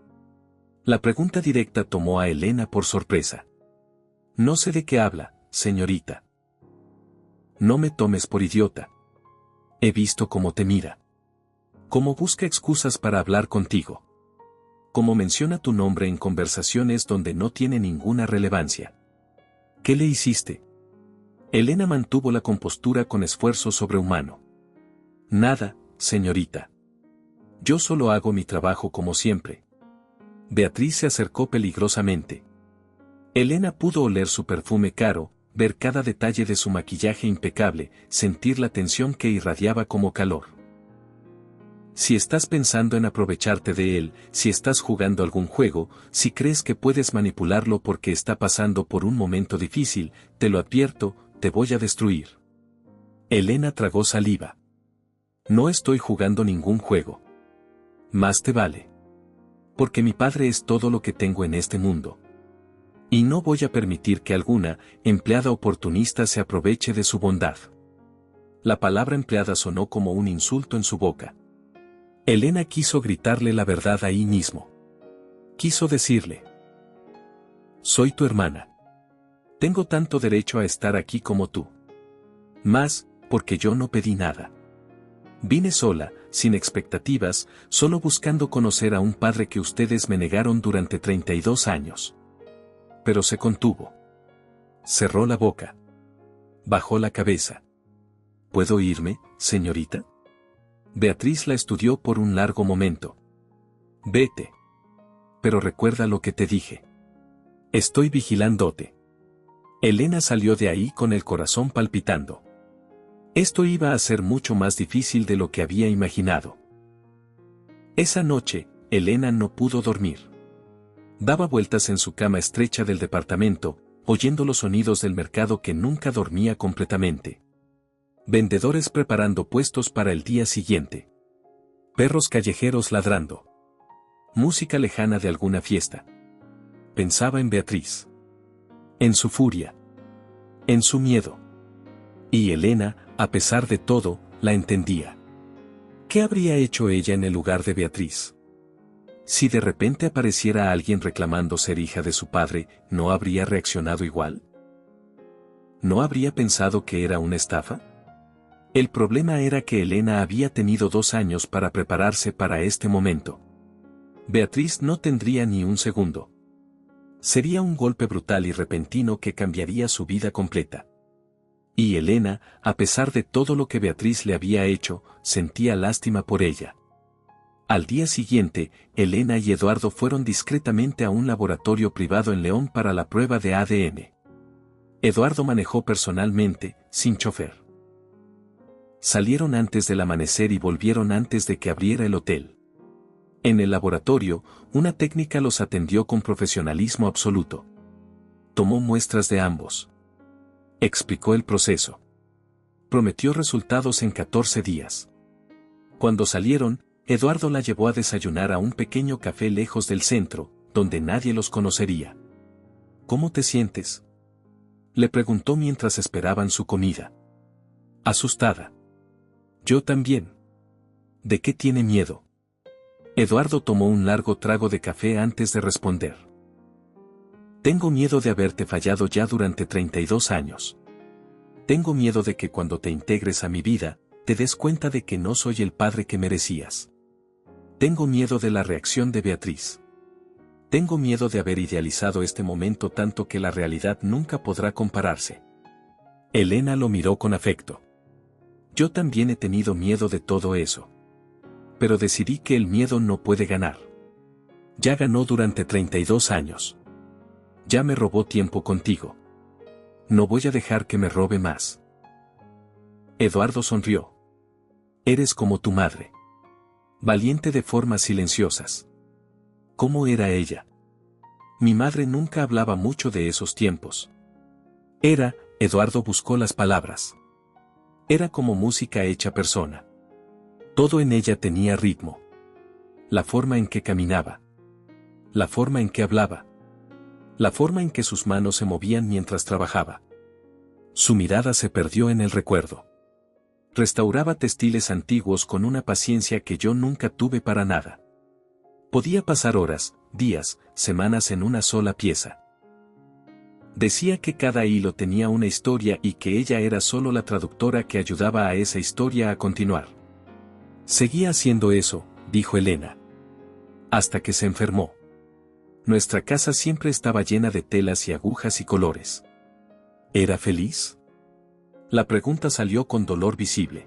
La pregunta directa tomó a Elena por sorpresa. No sé de qué habla, señorita. No me tomes por idiota. He visto cómo te mira. Cómo busca excusas para hablar contigo. Cómo menciona tu nombre en conversaciones donde no tiene ninguna relevancia. ¿Qué le hiciste? Elena mantuvo la compostura con esfuerzo sobrehumano. Nada, señorita. Yo solo hago mi trabajo como siempre. Beatriz se acercó peligrosamente. Elena pudo oler su perfume caro, ver cada detalle de su maquillaje impecable, sentir la tensión que irradiaba como calor. Si estás pensando en aprovecharte de él, si estás jugando algún juego, si crees que puedes manipularlo porque está pasando por un momento difícil, te lo advierto, te voy a destruir. Elena tragó saliva. No estoy jugando ningún juego. Más te vale. Porque mi padre es todo lo que tengo en este mundo. Y no voy a permitir que alguna empleada oportunista se aproveche de su bondad. La palabra empleada sonó como un insulto en su boca. Elena quiso gritarle la verdad ahí mismo. Quiso decirle: soy tu hermana. Tengo tanto derecho a estar aquí como tú. Más, porque yo no pedí nada. Vine sola, sin expectativas, solo buscando conocer a un padre que ustedes me negaron durante 32 años. Pero se contuvo. Cerró la boca. Bajó la cabeza. ¿Puedo irme, señorita? Beatriz la estudió por un largo momento. Vete. Pero recuerda lo que te dije. Estoy vigilándote. Elena salió de ahí con el corazón palpitando. Esto iba a ser mucho más difícil de lo que había imaginado. Esa noche, Elena no pudo dormir. Daba vueltas en su cama estrecha del departamento, oyendo los sonidos del mercado que nunca dormía completamente. Vendedores preparando puestos para el día siguiente. Perros callejeros ladrando. Música lejana de alguna fiesta. Pensaba en Beatriz. En su furia. En su miedo. Y Elena, a pesar de todo, la entendía. ¿Qué habría hecho ella en el lugar de Beatriz? Si de repente apareciera alguien reclamando ser hija de su padre, ¿no habría reaccionado igual? ¿No habría pensado que era una estafa? El problema era que Elena había tenido 2 años para prepararse para este momento. Beatriz no tendría ni un segundo. Sería un golpe brutal y repentino que cambiaría su vida completa. Y Elena, a pesar de todo lo que Beatriz le había hecho, sentía lástima por ella. Al día siguiente, Elena y Eduardo fueron discretamente a un laboratorio privado en León para la prueba de ADN. Eduardo manejó personalmente, sin chofer. Salieron antes del amanecer y volvieron antes de que abriera el hotel. En el laboratorio, una técnica los atendió con profesionalismo absoluto. Tomó muestras de ambos. Explicó el proceso. Prometió resultados en 14 días. Cuando salieron, Eduardo la llevó a desayunar a un pequeño café lejos del centro, donde nadie los conocería. ¿Cómo te sientes?, le preguntó mientras esperaban su comida. Asustada. Yo también. ¿De qué tiene miedo? Eduardo tomó un largo trago de café antes de responder. Tengo miedo de haberte fallado ya durante 32 años. Tengo miedo de que cuando te integres a mi vida, te des cuenta de que no soy el padre que merecías. Tengo miedo de la reacción de Beatriz. Tengo miedo de haber idealizado este momento tanto que la realidad nunca podrá compararse. Elena lo miró con afecto. Yo también he tenido miedo de todo eso. Pero decidí que el miedo no puede ganar. Ya ganó durante 32 años. Ya me robó tiempo contigo. No voy a dejar que me robe más. Eduardo sonrió. Eres como tu madre. Valiente de formas silenciosas. ¿Cómo era ella? Mi madre nunca hablaba mucho de esos tiempos. Eduardo buscó las palabras. Era como música hecha persona. Todo en ella tenía ritmo. La forma en que caminaba. La forma en que hablaba. La forma en que sus manos se movían mientras trabajaba. Su mirada se perdió en el recuerdo. Restauraba textiles antiguos con una paciencia que yo nunca tuve para nada. Podía pasar horas, días, semanas en una sola pieza. Decía que cada hilo tenía una historia y que ella era solo la traductora que ayudaba a esa historia a continuar. Seguía haciendo eso, dijo Elena. Hasta que se enfermó. Nuestra casa siempre estaba llena de telas y agujas y colores. ¿Era feliz? La pregunta salió con dolor visible.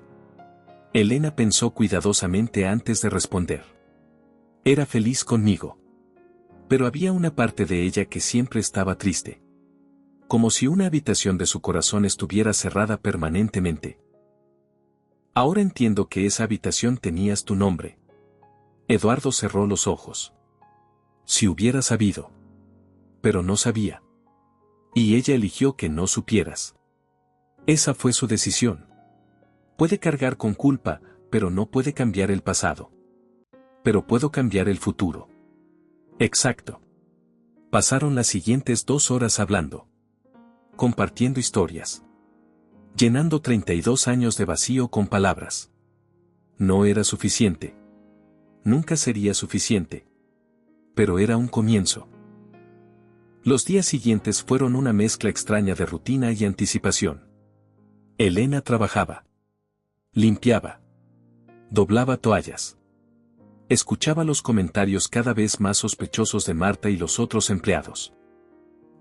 Elena pensó cuidadosamente antes de responder. Era feliz conmigo. Pero había una parte de ella que siempre estaba triste. Como si una habitación de su corazón estuviera cerrada permanentemente. Ahora entiendo que esa habitación tenías tu nombre. Eduardo cerró los ojos. Si hubiera sabido. Pero no sabía. Y ella eligió que no supieras. Esa fue su decisión. Puede cargar con culpa, pero no puede cambiar el pasado. Pero puedo cambiar el futuro. Exacto. Pasaron las siguientes 2 horas hablando. Compartiendo historias. Llenando 32 años de vacío con palabras. No era suficiente. Nunca sería suficiente. Pero era un comienzo. Los días siguientes fueron una mezcla extraña de rutina y anticipación. Elena trabajaba. Limpiaba. Doblaba toallas. Escuchaba los comentarios cada vez más sospechosos de Marta y los otros empleados.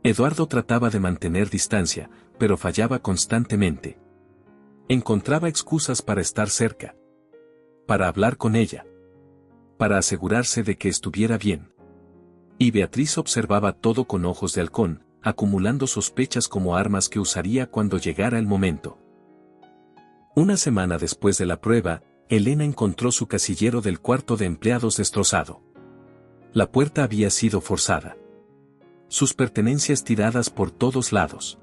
Eduardo trataba de mantener distancia, pero fallaba constantemente. Encontraba excusas para estar cerca. Para hablar con ella. Para asegurarse de que estuviera bien. Y Beatriz observaba todo con ojos de halcón, acumulando sospechas como armas que usaría cuando llegara el momento. Una semana después de la prueba, Elena encontró su casillero del cuarto de empleados destrozado. La puerta había sido forzada. Sus pertenencias tiradas por todos lados.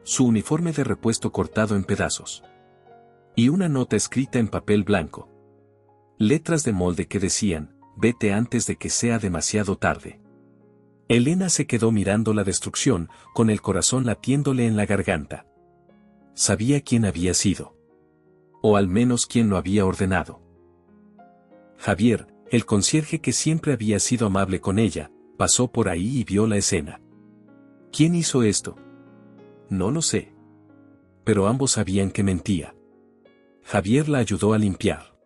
Su uniforme de repuesto cortado en pedazos. Y una nota escrita en papel blanco. Letras de molde que decían, vete antes de que sea demasiado tarde. Elena se quedó mirando la destrucción, con el corazón latiéndole en la garganta. Sabía quién había sido. O al menos quién lo había ordenado. Javier, el concierge que siempre había sido amable con ella, pasó por ahí y vio la escena. ¿Quién hizo esto? No lo sé. Pero ambos sabían que mentía. Javier la ayudó a limpiar.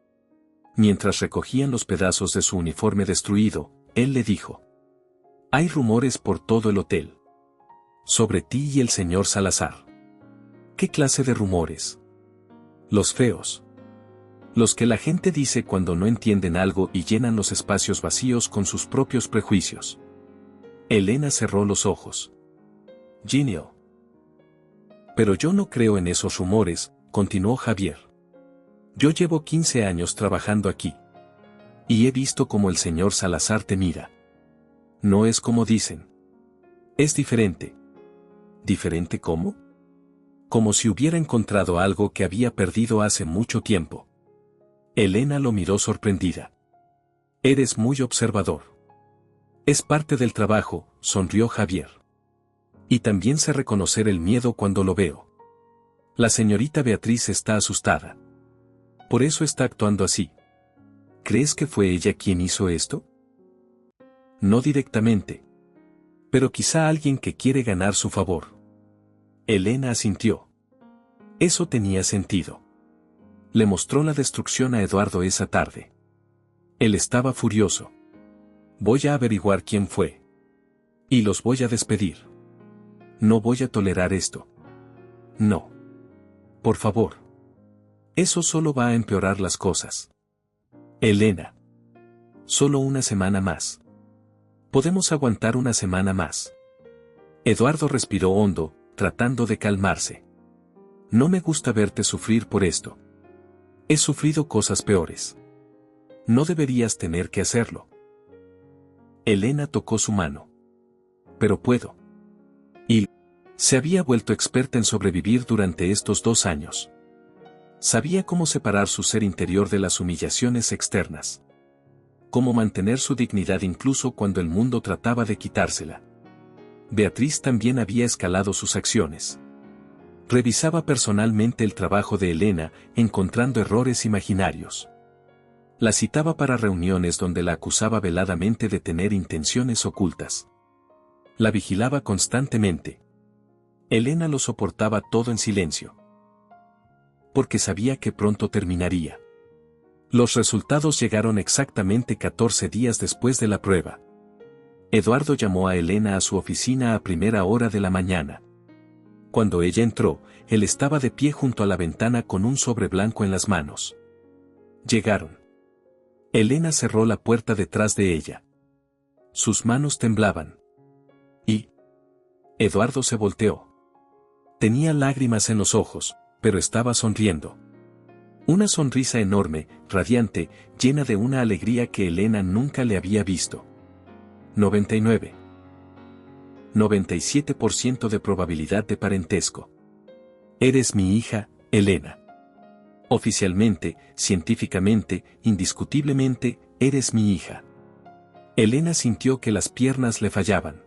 Mientras recogían los pedazos de su uniforme destruido, él le dijo. Hay rumores por todo el hotel. Sobre ti y el señor Salazar. ¿Qué clase de rumores? Los feos. Los que la gente dice cuando no entienden algo y llenan los espacios vacíos con sus propios prejuicios. Elena cerró los ojos. Genial. Pero yo no creo en esos rumores, continuó Javier. Yo llevo 15 años trabajando aquí. Y he visto cómo el señor Salazar te mira. No es como dicen. Es diferente. ¿Diferente cómo? Como si hubiera encontrado algo que había perdido hace mucho tiempo. Elena lo miró sorprendida. Eres muy observador. Es parte del trabajo, sonrió Javier. Y también sé reconocer el miedo cuando lo veo. La señorita Beatriz está asustada. Por eso está actuando así. ¿Crees que fue ella quien hizo esto? No directamente. Pero quizá alguien que quiere ganar su favor. Elena asintió. Eso tenía sentido. Le mostró la destrucción a Eduardo esa tarde. Él estaba furioso. Voy a averiguar quién fue. Y los voy a despedir. No voy a tolerar esto. No. Por favor. Eso solo va a empeorar las cosas. Elena. Solo una semana más. Podemos aguantar una semana más. Eduardo respiró hondo, tratando de calmarse. No me gusta verte sufrir por esto. He sufrido cosas peores. No deberías tener que hacerlo. Elena tocó su mano. Pero puedo. Y se había vuelto experta en sobrevivir durante estos 2 años. Sabía cómo separar su ser interior de las humillaciones externas. Cómo mantener su dignidad incluso cuando el mundo trataba de quitársela. Beatriz también había escalado sus acciones. Revisaba personalmente el trabajo de Elena, encontrando errores imaginarios. La citaba para reuniones donde la acusaba veladamente de tener intenciones ocultas. La vigilaba constantemente. Elena lo soportaba todo en silencio. Porque sabía que pronto terminaría. Los resultados llegaron exactamente 14 días después de la prueba. Eduardo llamó a Elena a su oficina a primera hora de la mañana. Cuando ella entró, él estaba de pie junto a la ventana con un sobre blanco en las manos. Llegaron. Elena cerró la puerta detrás de ella. Sus manos temblaban. Y Eduardo se volteó. Tenía lágrimas en los ojos, pero estaba sonriendo. Una sonrisa enorme, radiante, llena de una alegría que Elena nunca le había visto. 97% de probabilidad de parentesco. Eres mi hija, Elena. Oficialmente, científicamente, indiscutiblemente, eres mi hija. Elena sintió que las piernas le fallaban.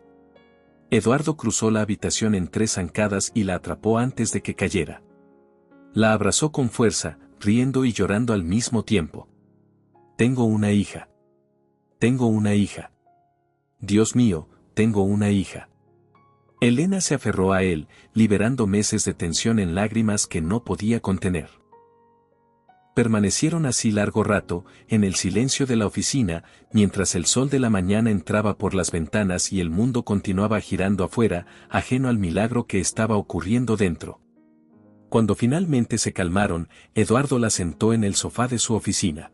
Eduardo cruzó la habitación en 3 zancadas y la atrapó antes de que cayera. La abrazó con fuerza, riendo y llorando al mismo tiempo. Tengo una hija. Tengo una hija. Dios mío, tengo una hija. Elena se aferró a él, liberando meses de tensión en lágrimas que no podía contener. Permanecieron así largo rato, en el silencio de la oficina, mientras el sol de la mañana entraba por las ventanas y el mundo continuaba girando afuera, ajeno al milagro que estaba ocurriendo dentro. Cuando finalmente se calmaron, Eduardo la sentó en el sofá de su oficina.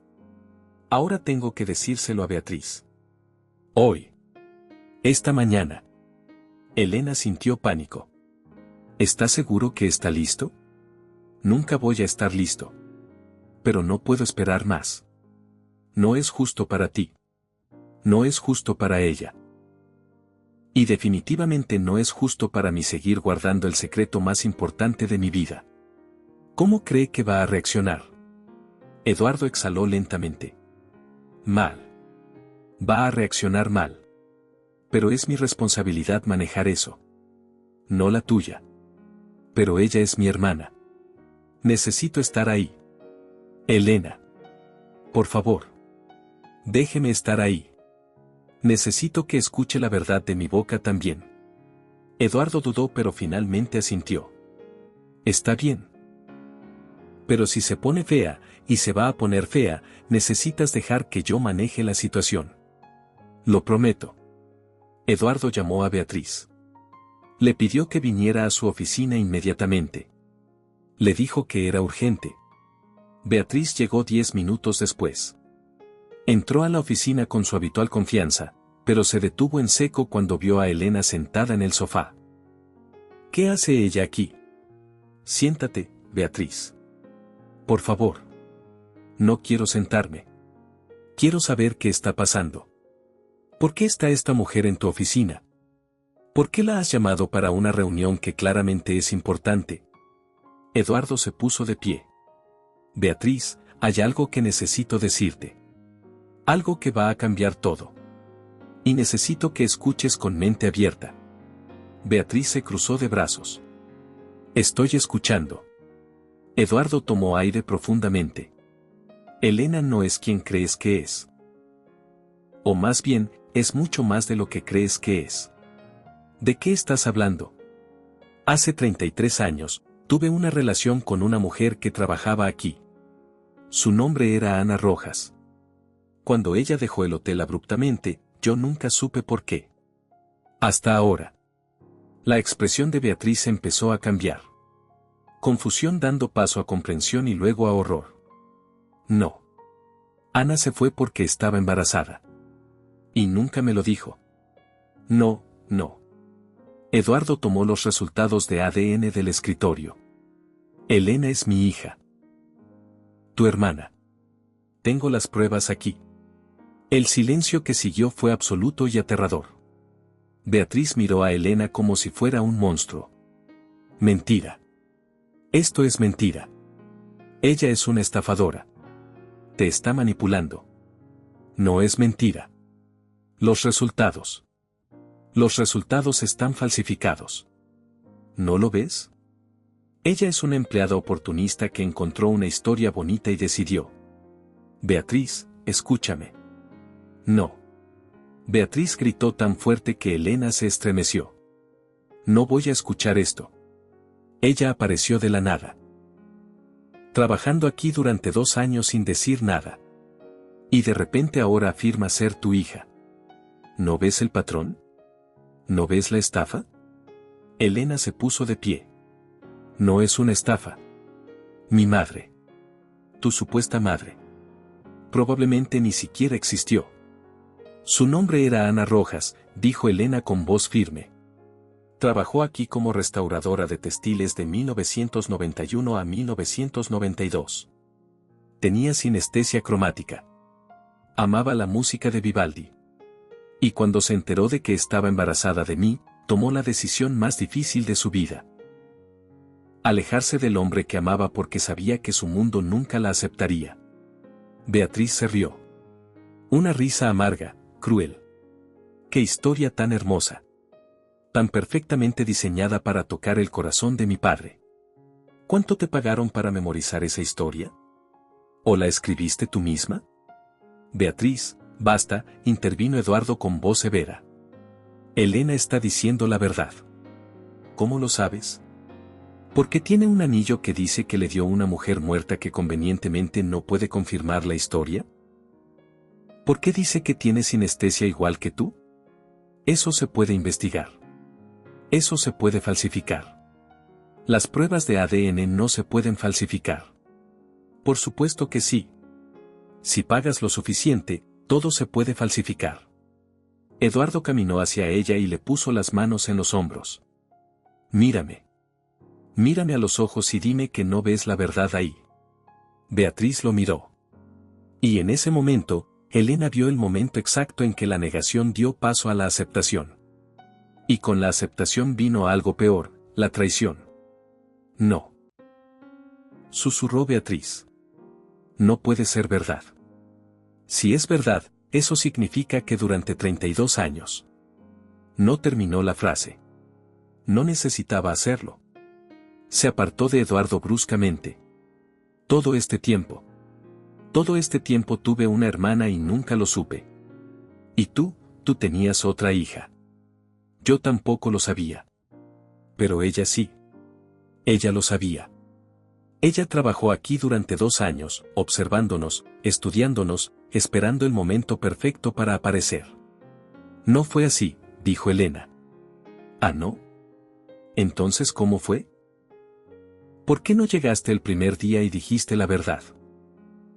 Ahora tengo que decírselo a Beatriz. Hoy. Esta mañana. Elena sintió pánico. ¿Estás seguro que está listo? Nunca voy a estar listo. Pero no puedo esperar más. No es justo para ti. No es justo para ella. Y definitivamente no es justo para mí seguir guardando el secreto más importante de mi vida. ¿Cómo cree que va a reaccionar? Eduardo exhaló lentamente. Mal. Va a reaccionar mal. Pero es mi responsabilidad manejar eso. No la tuya. Pero ella es mi hermana. Necesito estar ahí. Elena. Por favor. Déjeme estar ahí. Necesito que escuche la verdad de mi boca también. Eduardo dudó pero finalmente asintió. Está bien. Pero si se pone fea, y se va a poner fea, necesitas dejar que yo maneje la situación. Lo prometo. Eduardo llamó a Beatriz. Le pidió que viniera a su oficina inmediatamente. Le dijo que era urgente. Beatriz llegó 10 minutos después. Entró a la oficina con su habitual confianza, pero se detuvo en seco cuando vio a Elena sentada en el sofá. ¿Qué hace ella aquí? Siéntate, Beatriz. Por favor. No quiero sentarme. Quiero saber qué está pasando. ¿Por qué está esta mujer en tu oficina? ¿Por qué la has llamado para una reunión que claramente es importante? Eduardo se puso de pie. Beatriz, hay algo que necesito decirte. Algo que va a cambiar todo. Y necesito que escuches con mente abierta. Beatriz se cruzó de brazos. Estoy escuchando. Eduardo tomó aire profundamente. Elena no es quien crees que es. O más bien, es mucho más de lo que crees que es. ¿De qué estás hablando? Hace 33 años, tuve una relación con una mujer que trabajaba aquí. Su nombre era Ana Rojas. Cuando ella dejó el hotel abruptamente, yo nunca supe por qué. Hasta ahora. La expresión de Beatriz empezó a cambiar. Confusión dando paso a comprensión y luego a horror. No. Ana se fue porque estaba embarazada. Y nunca me lo dijo. No, no. Eduardo tomó los resultados de ADN del escritorio. Elena es mi hija. Tu hermana. Tengo las pruebas aquí. El silencio que siguió fue absoluto y aterrador. Beatriz miró a Elena como si fuera un monstruo. Mentira. Esto es mentira. Ella es una estafadora. Te está manipulando. No es mentira. Los resultados. Los resultados están falsificados. ¿No lo ves? Ella es una empleada oportunista que encontró una historia bonita y decidió. Beatriz, escúchame. No. Beatriz gritó tan fuerte que Elena se estremeció. No voy a escuchar esto. Ella apareció de la nada. Trabajando aquí durante 2 años sin decir nada. Y de repente ahora afirma ser tu hija. ¿No ves el patrón? ¿No ves la estafa? Elena se puso de pie. No es una estafa. Mi madre. Tu supuesta madre. Probablemente ni siquiera existió. Su nombre era Ana Rojas, dijo Elena con voz firme. Trabajó aquí como restauradora de textiles de 1991 a 1992. Tenía sinestesia cromática. Amaba la música de Vivaldi. Y cuando se enteró de que estaba embarazada de mí, tomó la decisión más difícil de su vida. Alejarse del hombre que amaba porque sabía que su mundo nunca la aceptaría. Beatriz se rió. Una risa amarga, cruel. ¡Qué historia tan hermosa! Tan perfectamente diseñada para tocar el corazón de mi padre. ¿Cuánto te pagaron para memorizar esa historia? ¿O la escribiste tú misma? Beatriz, basta, intervino Eduardo con voz severa. Elena está diciendo la verdad. ¿Cómo lo sabes? Porque tiene un anillo que dice que le dio una mujer muerta que convenientemente no puede confirmar la historia. ¿Por qué dice que tiene sinestesia igual que tú? Eso se puede investigar. Eso se puede falsificar. Las pruebas de ADN no se pueden falsificar. Por supuesto que sí. Si pagas lo suficiente, todo se puede falsificar. Eduardo caminó hacia ella y le puso las manos en los hombros. Mírame. Mírame a los ojos y dime que no ves la verdad ahí. Beatriz lo miró. Y en ese momento, Elena vio el momento exacto en que la negación dio paso a la aceptación. Y con la aceptación vino algo peor, la traición. No. Susurró Beatriz. No puede ser verdad. Si es verdad, eso significa que durante 32 años. No terminó la frase. No necesitaba hacerlo. Se apartó de Eduardo bruscamente. Todo este tiempo tuve una hermana y nunca lo supe. Y tú tenías otra hija. Yo tampoco lo sabía. Pero ella sí. Ella lo sabía. Ella trabajó aquí durante 2 años, observándonos, estudiándonos, esperando el momento perfecto para aparecer. No fue así, dijo Elena. ¿Ah, no? Entonces, ¿cómo fue? ¿Por qué no llegaste el primer día y dijiste la verdad?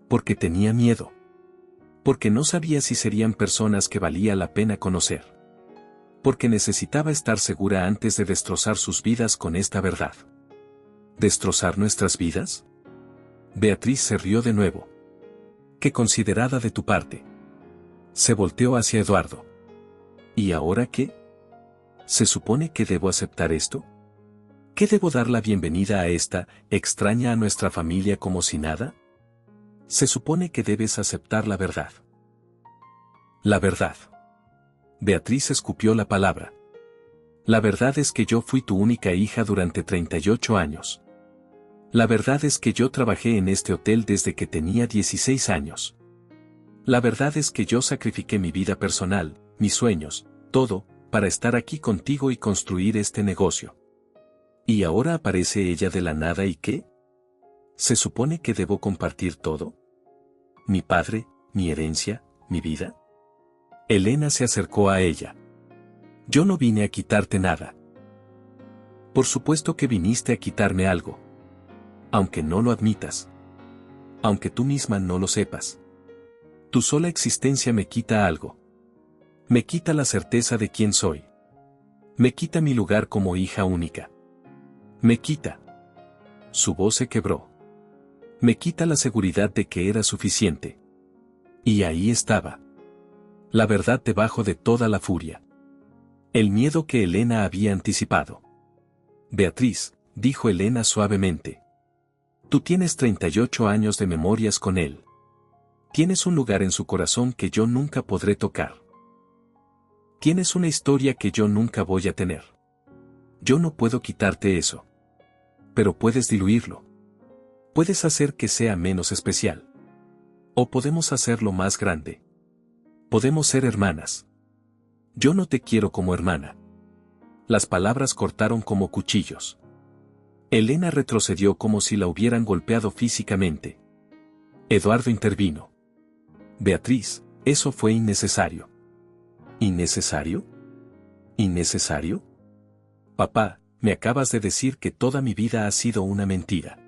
Porque tenía miedo. Porque no sabía si serían personas que valía la pena conocer. Porque necesitaba estar segura antes de destrozar sus vidas con esta verdad. ¿Destrozar nuestras vidas? Beatriz se rió de nuevo. Qué considerada de tu parte. Se volteó hacia Eduardo. ¿Y ahora qué? ¿Se supone que debo aceptar esto? ¿Qué debo dar la bienvenida a esta, extraña a nuestra familia como si nada? Se supone que debes aceptar la verdad. La verdad. Beatriz escupió la palabra. La verdad es que yo fui tu única hija durante 38 años. La verdad es que yo trabajé en este hotel desde que tenía 16 años. La verdad es que yo sacrifiqué mi vida personal, mis sueños, todo, para estar aquí contigo y construir este negocio. ¿Y ahora aparece ella de la nada y qué? ¿Se supone que debo compartir todo? ¿Mi padre, mi herencia, mi vida? Elena se acercó a ella. Yo no vine a quitarte nada. Por supuesto que viniste a quitarme algo. Aunque no lo admitas. Aunque tú misma no lo sepas. Tu sola existencia me quita algo. Me quita la certeza de quién soy. Me quita mi lugar como hija única. Me quita. Su voz se quebró. Me quita la seguridad de que era suficiente. Y ahí estaba. La verdad debajo de toda la furia. El miedo que Elena había anticipado. Beatriz, dijo Elena suavemente. Tú tienes 38 años de memorias con él. Tienes un lugar en su corazón que yo nunca podré tocar. Tienes una historia que yo nunca voy a tener. Yo no puedo quitarte eso. Pero puedes diluirlo. Puedes hacer que sea menos especial. O podemos hacerlo más grande. Podemos ser hermanas. Yo no te quiero como hermana. Las palabras cortaron como cuchillos. Elena retrocedió como si la hubieran golpeado físicamente. Eduardo intervino. Beatriz, eso fue innecesario. ¿Innecesario? ¿Innecesario? Papá, me acabas de decir que toda mi vida ha sido una mentira.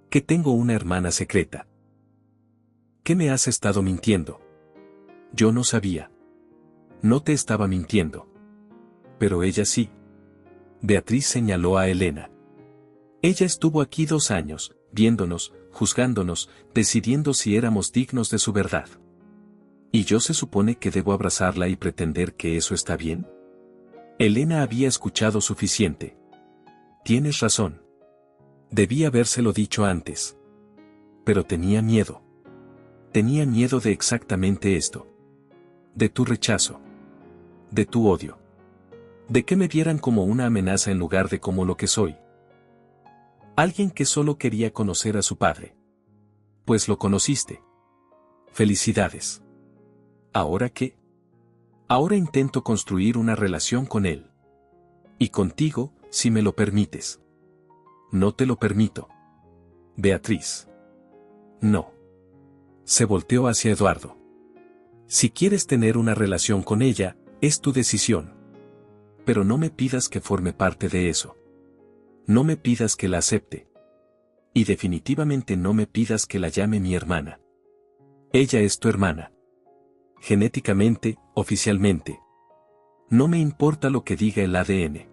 Que tengo una hermana secreta. ¿Qué me has estado mintiendo? Yo no sabía. No te estaba mintiendo. Pero ella sí. Beatriz señaló a Elena. Ella estuvo aquí 2 años, viéndonos, juzgándonos, decidiendo si éramos dignos de su verdad. ¿Y yo se supone que debo abrazarla y pretender que eso está bien? Elena había escuchado suficiente. Tienes razón. Debí habérselo dicho antes. Pero tenía miedo. Tenía miedo de exactamente esto. De tu rechazo. De tu odio. De que me vieran como una amenaza en lugar de como lo que soy. Alguien que solo quería conocer a su padre. Pues lo conociste. Felicidades. ¿Ahora qué? Ahora intento construir una relación con él. Y contigo, si me lo permites. No te lo permito. Beatriz. No. Se volteó hacia Eduardo. Si quieres tener una relación con ella, es tu decisión. Pero no me pidas que forme parte de eso. No me pidas que la acepte. Y definitivamente no me pidas que la llame mi hermana. Ella es tu hermana. Genéticamente, oficialmente. No me importa lo que diga el ADN.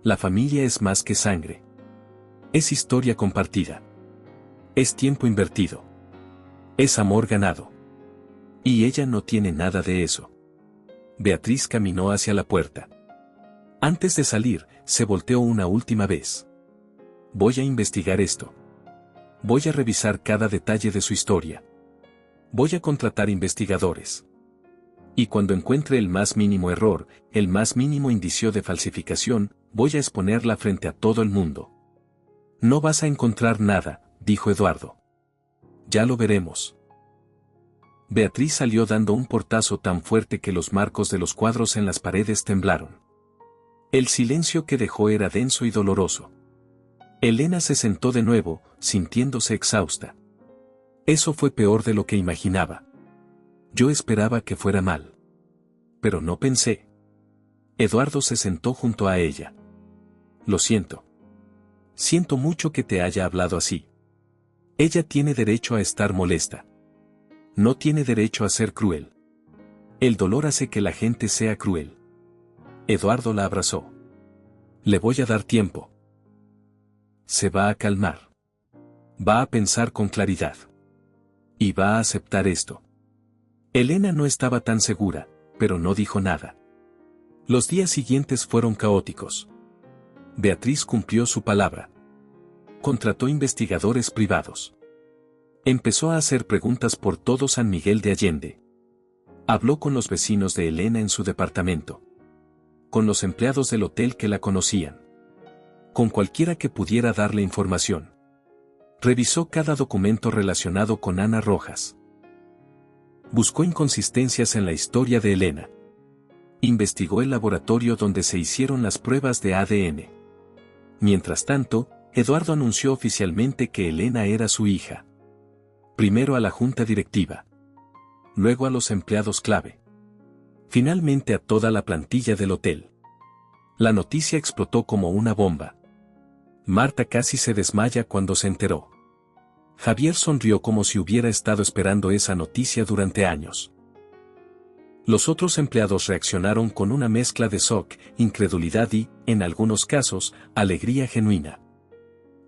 La familia es más que sangre. Es historia compartida. Es tiempo invertido. Es amor ganado. Y ella no tiene nada de eso. Beatriz caminó hacia la puerta. Antes de salir, se volteó una última vez. Voy a investigar esto. Voy a revisar cada detalle de su historia. Voy a contratar investigadores. Y cuando encuentre el más mínimo error, el más mínimo indicio de falsificación, voy a exponerla frente a todo el mundo. No vas a encontrar nada, dijo Eduardo. Ya lo veremos. Beatriz salió dando un portazo tan fuerte que los marcos de los cuadros en las paredes temblaron. El silencio que dejó era denso y doloroso. Elena se sentó de nuevo, sintiéndose exhausta. Eso fue peor de lo que imaginaba. Yo esperaba que fuera mal. Pero no pensé. Eduardo se sentó junto a ella. Lo siento. Siento mucho que te haya hablado así. Ella tiene derecho a estar molesta. No tiene derecho a ser cruel. El dolor hace que la gente sea cruel. Eduardo la abrazó. Le voy a dar tiempo. Se va a calmar. Va a pensar con claridad. Y va a aceptar esto. Elena no estaba tan segura, pero no dijo nada. Los días siguientes fueron caóticos. Beatriz cumplió su palabra. Contrató investigadores privados. Empezó a hacer preguntas por todo San Miguel de Allende. Habló con los vecinos de Elena en su departamento. Con los empleados del hotel que la conocían. Con cualquiera que pudiera darle información. Revisó cada documento relacionado con Ana Rojas. Buscó inconsistencias en la historia de Elena. Investigó el laboratorio donde se hicieron las pruebas de ADN. Mientras tanto, Eduardo anunció oficialmente que Elena era su hija. Primero a la junta directiva. Luego a los empleados clave. finalmente a toda la plantilla del hotel. La noticia explotó como una bomba. Marta casi se desmaya cuando se enteró. Javier sonrió como si hubiera estado esperando esa noticia durante años. Los otros empleados reaccionaron con una mezcla de shock, incredulidad y, en algunos casos, alegría genuina.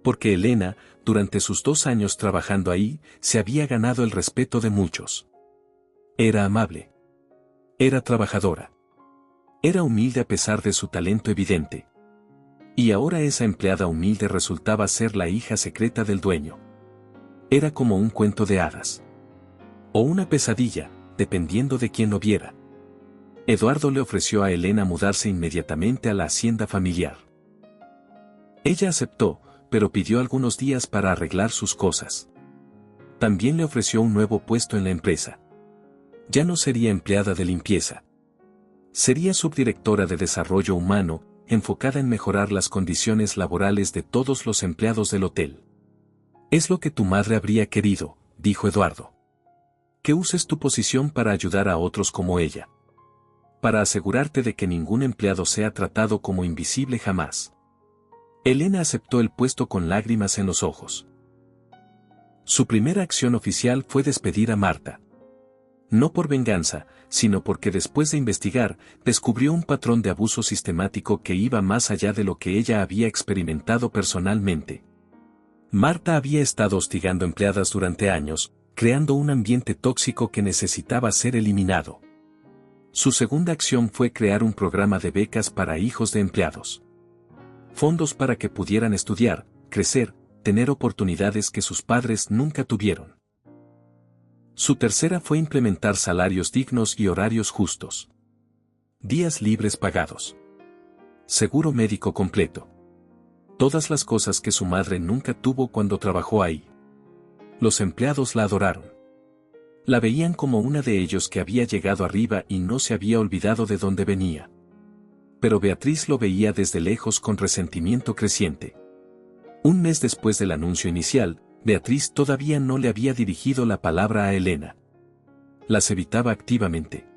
Porque Elena, durante sus 2 años trabajando ahí, se había ganado el respeto de muchos. Era amable. Era trabajadora. Era humilde a pesar de su talento evidente. Y ahora esa empleada humilde resultaba ser la hija secreta del dueño. Era como un cuento de hadas. O una pesadilla, dependiendo de quien lo viera. Eduardo le ofreció a Elena mudarse inmediatamente a la hacienda familiar. Ella aceptó, pero pidió algunos días para arreglar sus cosas. También le ofreció un nuevo puesto en la empresa. Ya no sería empleada de limpieza. Sería subdirectora de desarrollo humano, enfocada en mejorar las condiciones laborales de todos los empleados del hotel. Es lo que tu madre habría querido, dijo Eduardo. Que uses tu posición para ayudar a otros como ella. Para asegurarte de que ningún empleado sea tratado como invisible jamás. Elena aceptó el puesto con lágrimas en los ojos. Su primera acción oficial fue despedir a Marta. No por venganza, sino porque después de investigar, descubrió un patrón de abuso sistemático que iba más allá de lo que ella había experimentado personalmente. Marta había estado hostigando empleadas durante años, creando un ambiente tóxico que necesitaba ser eliminado. Su segunda acción fue crear un programa de becas para hijos de empleados. Fondos para que pudieran estudiar, crecer, tener oportunidades que sus padres nunca tuvieron. Su tercera fue implementar salarios dignos y horarios justos. Días libres pagados. Seguro médico completo. Todas las cosas que su madre nunca tuvo cuando trabajó ahí. Los empleados la adoraron. La veían como una de ellos que había llegado arriba y no se había olvidado de dónde venía. Pero Beatriz lo veía desde lejos con resentimiento creciente. Un mes después del anuncio inicial, Beatriz todavía no le había dirigido la palabra a Elena. Las evitaba activamente.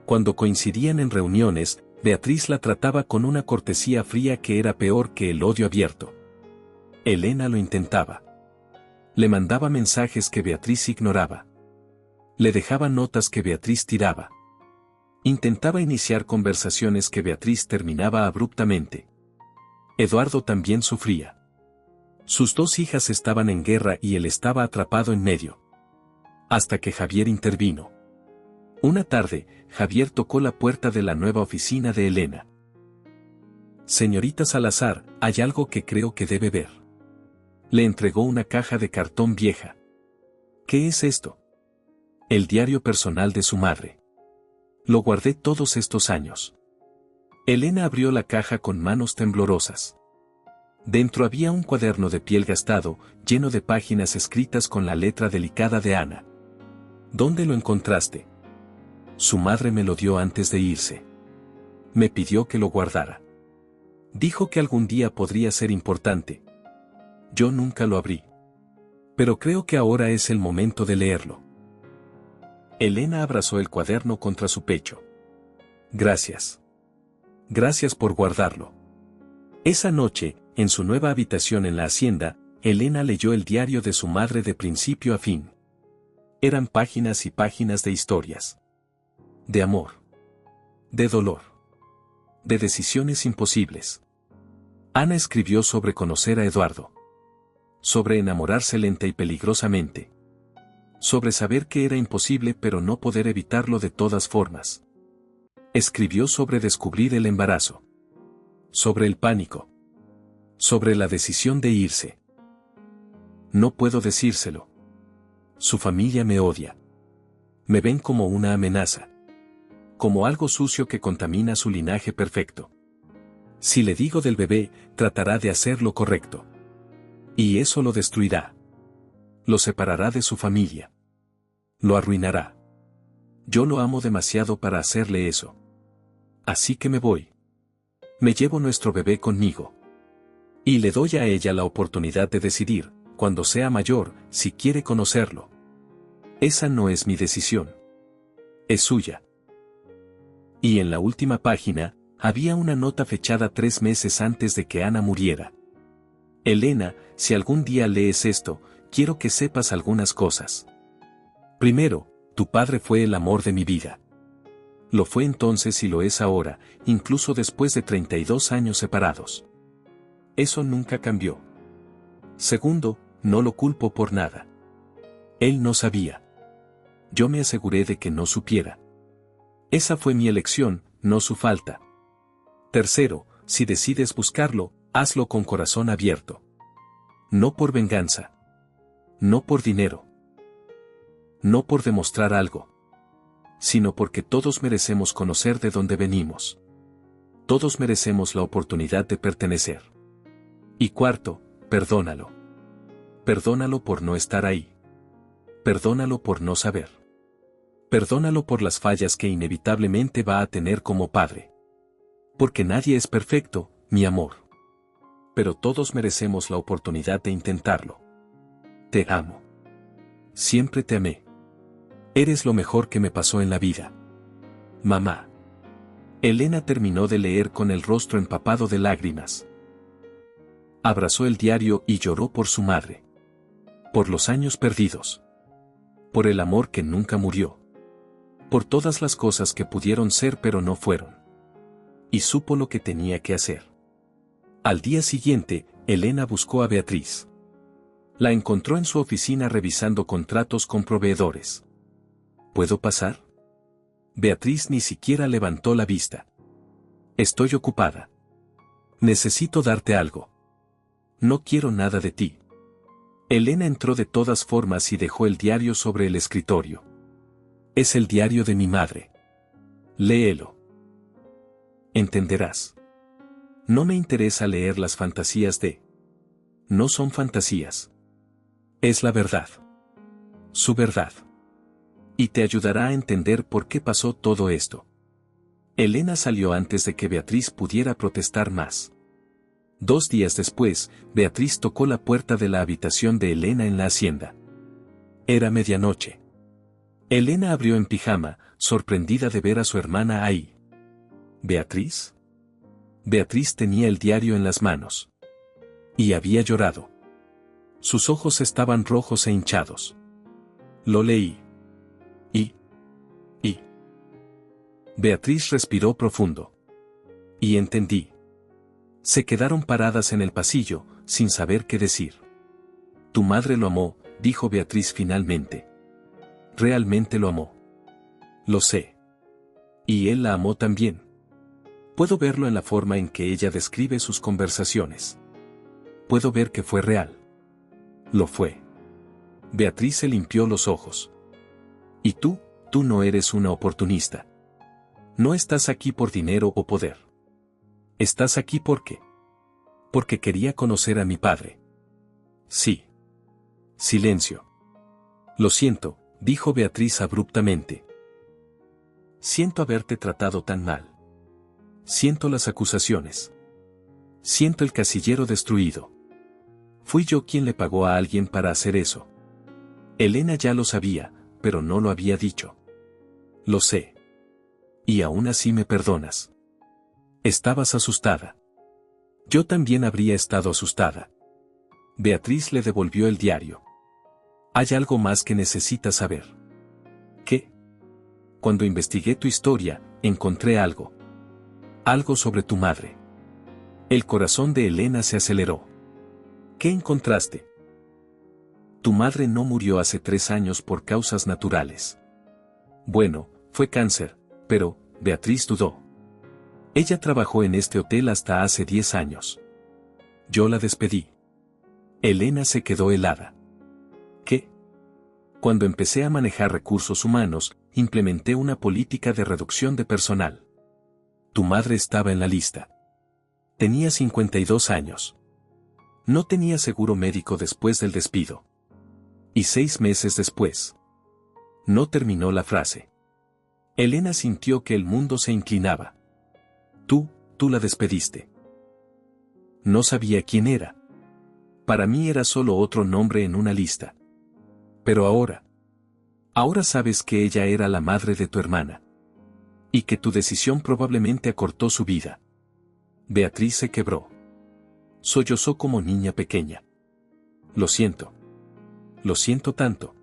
Cuando coincidían en reuniones, Beatriz la trataba con una cortesía fría que era peor que el odio abierto. Elena lo intentaba. Le mandaba mensajes que Beatriz ignoraba. Le dejaba notas que Beatriz tiraba. Intentaba iniciar conversaciones que Beatriz terminaba abruptamente. Eduardo también sufría. Sus 2 hijas estaban en guerra y él estaba atrapado en medio. Hasta que Javier intervino. Una tarde, Javier tocó la puerta de la nueva oficina de Elena. Señorita Salazar, hay algo que creo que debe ver. Le entregó una caja de cartón vieja. ¿Qué es esto? El diario personal de su madre. Lo guardé todos estos años. Elena abrió la caja con manos temblorosas. Dentro había un cuaderno de piel gastado, lleno de páginas escritas con la letra delicada de Ana. ¿Dónde lo encontraste? Su madre me lo dio antes de irse. Me pidió que lo guardara. Dijo que algún día podría ser importante. Yo nunca lo abrí. Pero creo que ahora es el momento de leerlo. Elena abrazó el cuaderno contra su pecho. Gracias. Gracias por guardarlo. Esa noche, en su nueva habitación en la hacienda, Elena leyó el diario de su madre de principio a fin. Eran páginas y páginas de historias. De amor. De dolor. De decisiones imposibles. Ana escribió sobre conocer a Eduardo. Sobre enamorarse lenta y peligrosamente. Sobre saber que era imposible pero no poder evitarlo de todas formas. Escribió sobre descubrir el embarazo. Sobre el pánico. Sobre la decisión de irse. No puedo decírselo. Su familia me odia. Me ven como una amenaza. Como algo sucio que contamina su linaje perfecto. Si le digo del bebé, tratará de hacer lo correcto. Y eso lo destruirá. Lo separará de su familia. Lo arruinará. Yo lo amo demasiado para hacerle eso. Así que me voy. Me llevo nuestro bebé conmigo. Y le doy a ella la oportunidad de decidir, cuando sea mayor, si quiere conocerlo. Esa no es mi decisión. Es suya. Y en la última página, había una nota fechada 3 meses antes de que Ana muriera. Elena, si algún día lees esto, quiero que sepas algunas cosas. Primero, tu padre fue el amor de mi vida. Lo fue entonces y lo es ahora, incluso después de 32 años separados. Eso nunca cambió. Segundo, no lo culpo por nada. Él no sabía. Yo me aseguré de que no supiera. Esa fue mi elección, no su falta. Tercero, si decides buscarlo, hazlo con corazón abierto. No por venganza. No por dinero. No por demostrar algo. Sino porque todos merecemos conocer de dónde venimos. Todos merecemos la oportunidad de pertenecer. Y cuarto, perdónalo. Perdónalo por no estar ahí. Perdónalo por no saber. Perdónalo por las fallas que inevitablemente va a tener como padre. Porque nadie es perfecto, mi amor. Pero todos merecemos la oportunidad de intentarlo. Te amo. Siempre te amé. Eres lo mejor que me pasó en la vida. Mamá. Elena terminó de leer con el rostro empapado de lágrimas. Abrazó el diario y lloró por su madre. Por los años perdidos. Por el amor que nunca murió. Por todas las cosas que pudieron ser pero no fueron. Y supo lo que tenía que hacer. Al día siguiente, Elena buscó a Beatriz. La encontró en su oficina revisando contratos con proveedores. ¿Puedo pasar? Beatriz ni siquiera levantó la vista. Estoy ocupada. Necesito darte algo. No quiero nada de ti. Elena entró de todas formas y dejó el diario sobre el escritorio. Es el diario de mi madre. Léelo. Entenderás. No me interesa leer las fantasías de... No son fantasías. Es la verdad. Su verdad. Y te ayudará a entender por qué pasó todo esto. Elena salió antes de que Beatriz pudiera protestar más. 2 días después, Beatriz tocó la puerta de la habitación de Elena en la hacienda. Era medianoche. Elena abrió en pijama, sorprendida de ver a su hermana ahí. ¿Beatriz? Beatriz tenía el diario en las manos. Y había llorado. Sus ojos estaban rojos e hinchados. Lo leí. Y... Beatriz respiró profundo. Y entendí. Se quedaron paradas en el pasillo, sin saber qué decir. Tu madre lo amó, dijo Beatriz finalmente. Realmente lo amó. Lo sé. Y él la amó también. Puedo verlo en la forma en que ella describe sus conversaciones. Puedo ver que fue real. Lo fue. Beatriz se limpió los ojos. ¿Y tú? Tú no eres una oportunista. No estás aquí por dinero o poder. Estás aquí porque quería conocer a mi padre. Sí. Silencio. Lo siento, dijo Beatriz abruptamente. Siento haberte tratado tan mal. Siento las acusaciones. Siento el casillero destruido. Fui yo quien le pagó a alguien para hacer eso. Elena ya lo sabía, pero no lo había dicho. Lo sé. Y aún así me perdonas. Estabas asustada. Yo también habría estado asustada. Beatriz le devolvió el diario. Hay algo más que necesitas saber. ¿Qué? Cuando investigué tu historia, encontré algo. Algo sobre tu madre. El corazón de Elena se aceleró. ¿Qué encontraste? Tu madre no murió hace 3 años por causas naturales. Bueno, fue cáncer, pero, Beatriz dudó. Ella trabajó en este hotel hasta hace 10 años. Yo la despedí. Elena se quedó helada. ¿Qué? Cuando empecé a manejar recursos humanos, implementé una política de reducción de personal. Tu madre estaba en la lista. Tenía 52 años. No tenía seguro médico después del despido. Y 6 meses después. No terminó la frase. Elena sintió que el mundo se inclinaba. Tú la despediste. No sabía quién era. Para mí era solo otro nombre en una lista. Pero ahora sabes que ella era la madre de tu hermana. Y que tu decisión probablemente acortó su vida. Beatriz se quebró. Sollozó como niña pequeña. Lo siento. Lo siento tanto.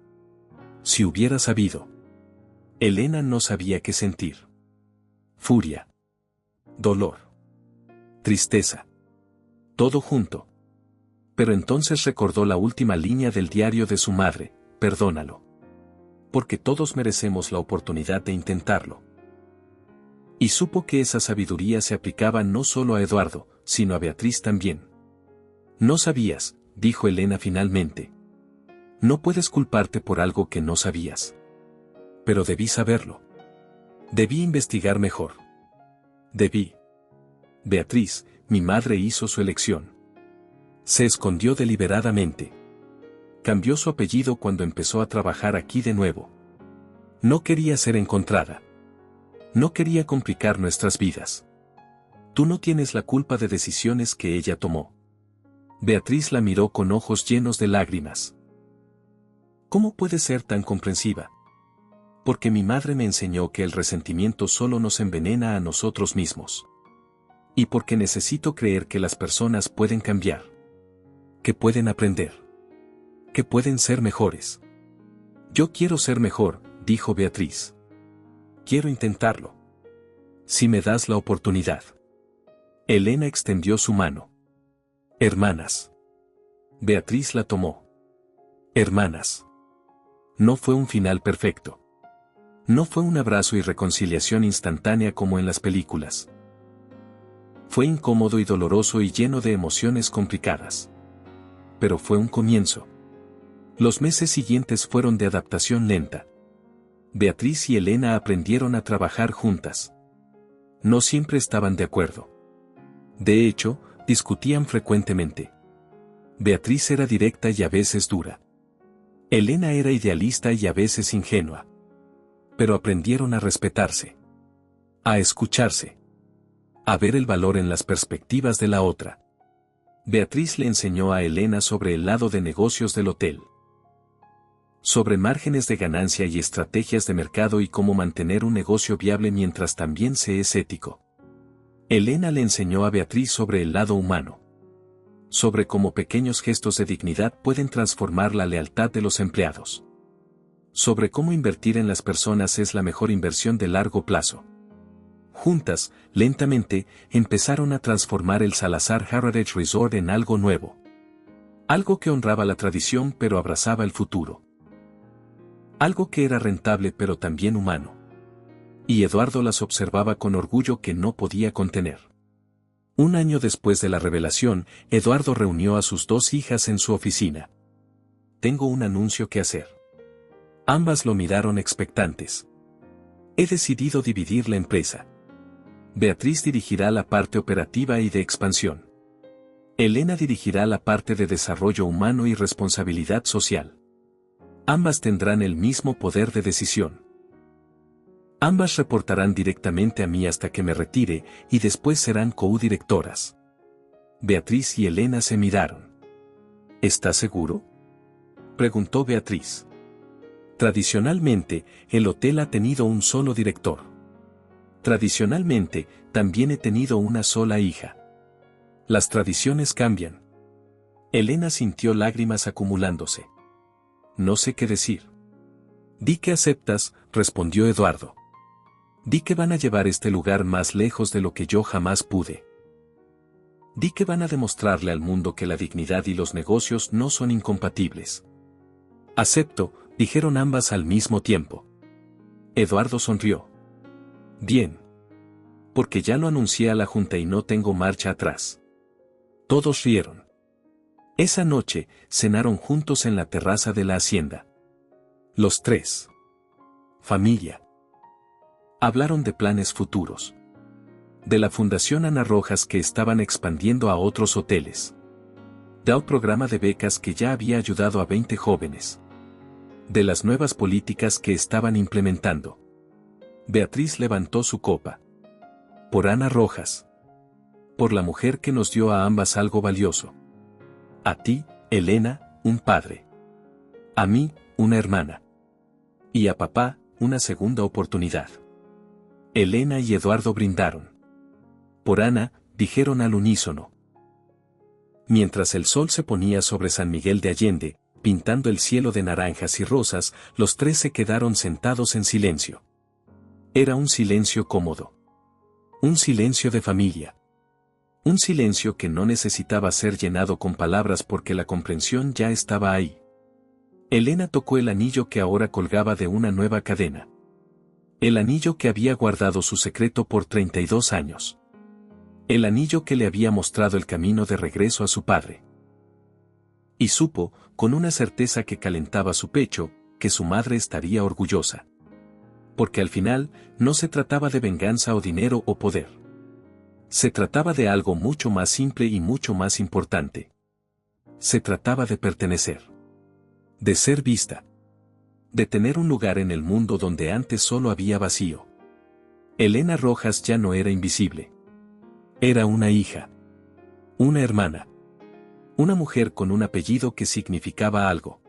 Si hubiera sabido. Elena no sabía qué sentir. Furia. Dolor. Tristeza. Todo junto. Pero entonces recordó la última línea del diario de su madre: perdónalo. Porque todos merecemos la oportunidad de intentarlo. Y supo que esa sabiduría se aplicaba no solo a Eduardo, sino a Beatriz también. No sabías, dijo Elena finalmente. No puedes culparte por algo que no sabías. Pero debí saberlo. Debí investigar mejor. Debí. Beatriz, mi madre hizo su elección. Se escondió deliberadamente. Cambió su apellido cuando empezó a trabajar aquí de nuevo. No quería ser encontrada. No quería complicar nuestras vidas. Tú no tienes la culpa de decisiones que ella tomó. Beatriz la miró con ojos llenos de lágrimas. ¿Cómo puedes ser tan comprensiva? Porque mi madre me enseñó que el resentimiento solo nos envenena a nosotros mismos. Y porque necesito creer que las personas pueden cambiar. Que pueden aprender. Que pueden ser mejores. Yo quiero ser mejor, dijo Beatriz. Quiero intentarlo. Si me das la oportunidad. Elena extendió su mano. Hermanas. Beatriz la tomó. Hermanas. No fue un final perfecto. No fue un abrazo y reconciliación instantánea como en las películas. Fue incómodo y doloroso y lleno de emociones complicadas. Pero fue un comienzo. Los meses siguientes fueron de adaptación lenta. Beatriz y Elena aprendieron a trabajar juntas. No siempre estaban de acuerdo. De hecho, discutían frecuentemente. Beatriz era directa y a veces dura. Elena era idealista y a veces ingenua. Pero aprendieron a respetarse. A escucharse. A ver el valor en las perspectivas de la otra. Beatriz le enseñó a Elena sobre el lado de negocios del hotel. Sobre márgenes de ganancia y estrategias de mercado y cómo mantener un negocio viable mientras también se es ético. Elena le enseñó a Beatriz sobre el lado humano. Sobre cómo pequeños gestos de dignidad pueden transformar la lealtad de los empleados. Sobre cómo invertir en las personas es la mejor inversión de largo plazo. Juntas, lentamente, empezaron a transformar el Salazar Heritage Resort en algo nuevo. Algo que honraba la tradición pero abrazaba el futuro. Algo que era rentable pero también humano. Y Eduardo las observaba con orgullo que no podía contener. Un año después de la revelación, Eduardo reunió a sus dos hijas en su oficina. Tengo un anuncio que hacer. Ambas lo miraron expectantes. He decidido dividir la empresa. Beatriz dirigirá la parte operativa y de expansión. Elena dirigirá la parte de desarrollo humano y responsabilidad social. Ambas tendrán el mismo poder de decisión. Ambas reportarán directamente a mí hasta que me retire y después serán co-directoras. Beatriz y Elena se miraron. ¿Estás seguro?, preguntó Beatriz. Tradicionalmente, el hotel ha tenido un solo director. Tradicionalmente, también he tenido una sola hija. Las tradiciones cambian. Elena sintió lágrimas acumulándose. No sé qué decir. Di que aceptas, respondió Eduardo. Di que van a llevar este lugar más lejos de lo que yo jamás pude. Di que van a demostrarle al mundo que la dignidad y los negocios no son incompatibles. Acepto, dijeron ambas al mismo tiempo. Eduardo sonrió. Bien. Porque ya lo anuncié a la junta y no tengo marcha atrás. Todos rieron. Esa noche, cenaron juntos en la terraza de la hacienda. Los tres. Familia. Hablaron de planes futuros. De la Fundación Ana Rojas que estaban expandiendo a otros hoteles. De un programa de becas que ya había ayudado a 20 jóvenes. De las nuevas políticas que estaban implementando. Beatriz levantó su copa. Por Ana Rojas. Por la mujer que nos dio a ambas algo valioso. A ti, Elena, un padre. A mí, una hermana. Y a papá, una segunda oportunidad. Elena y Eduardo brindaron. Por Ana, dijeron al unísono. Mientras el sol se ponía sobre San Miguel de Allende, pintando el cielo de naranjas y rosas, los tres se quedaron sentados en silencio. Era un silencio cómodo. Un silencio de familia. Un silencio que no necesitaba ser llenado con palabras porque la comprensión ya estaba ahí. Elena tocó el anillo que ahora colgaba de una nueva cadena. El anillo que había guardado su secreto por 32 años. El anillo que le había mostrado el camino de regreso a su padre. Y supo, con una certeza que calentaba su pecho, que su madre estaría orgullosa. Porque al final, no se trataba de venganza o dinero o poder. Se trataba de algo mucho más simple y mucho más importante. Se trataba de pertenecer. De ser vista. De tener un lugar en el mundo donde antes solo había vacío. Elena Rojas ya no era invisible. Era una hija. Una hermana. Una mujer con un apellido que significaba algo.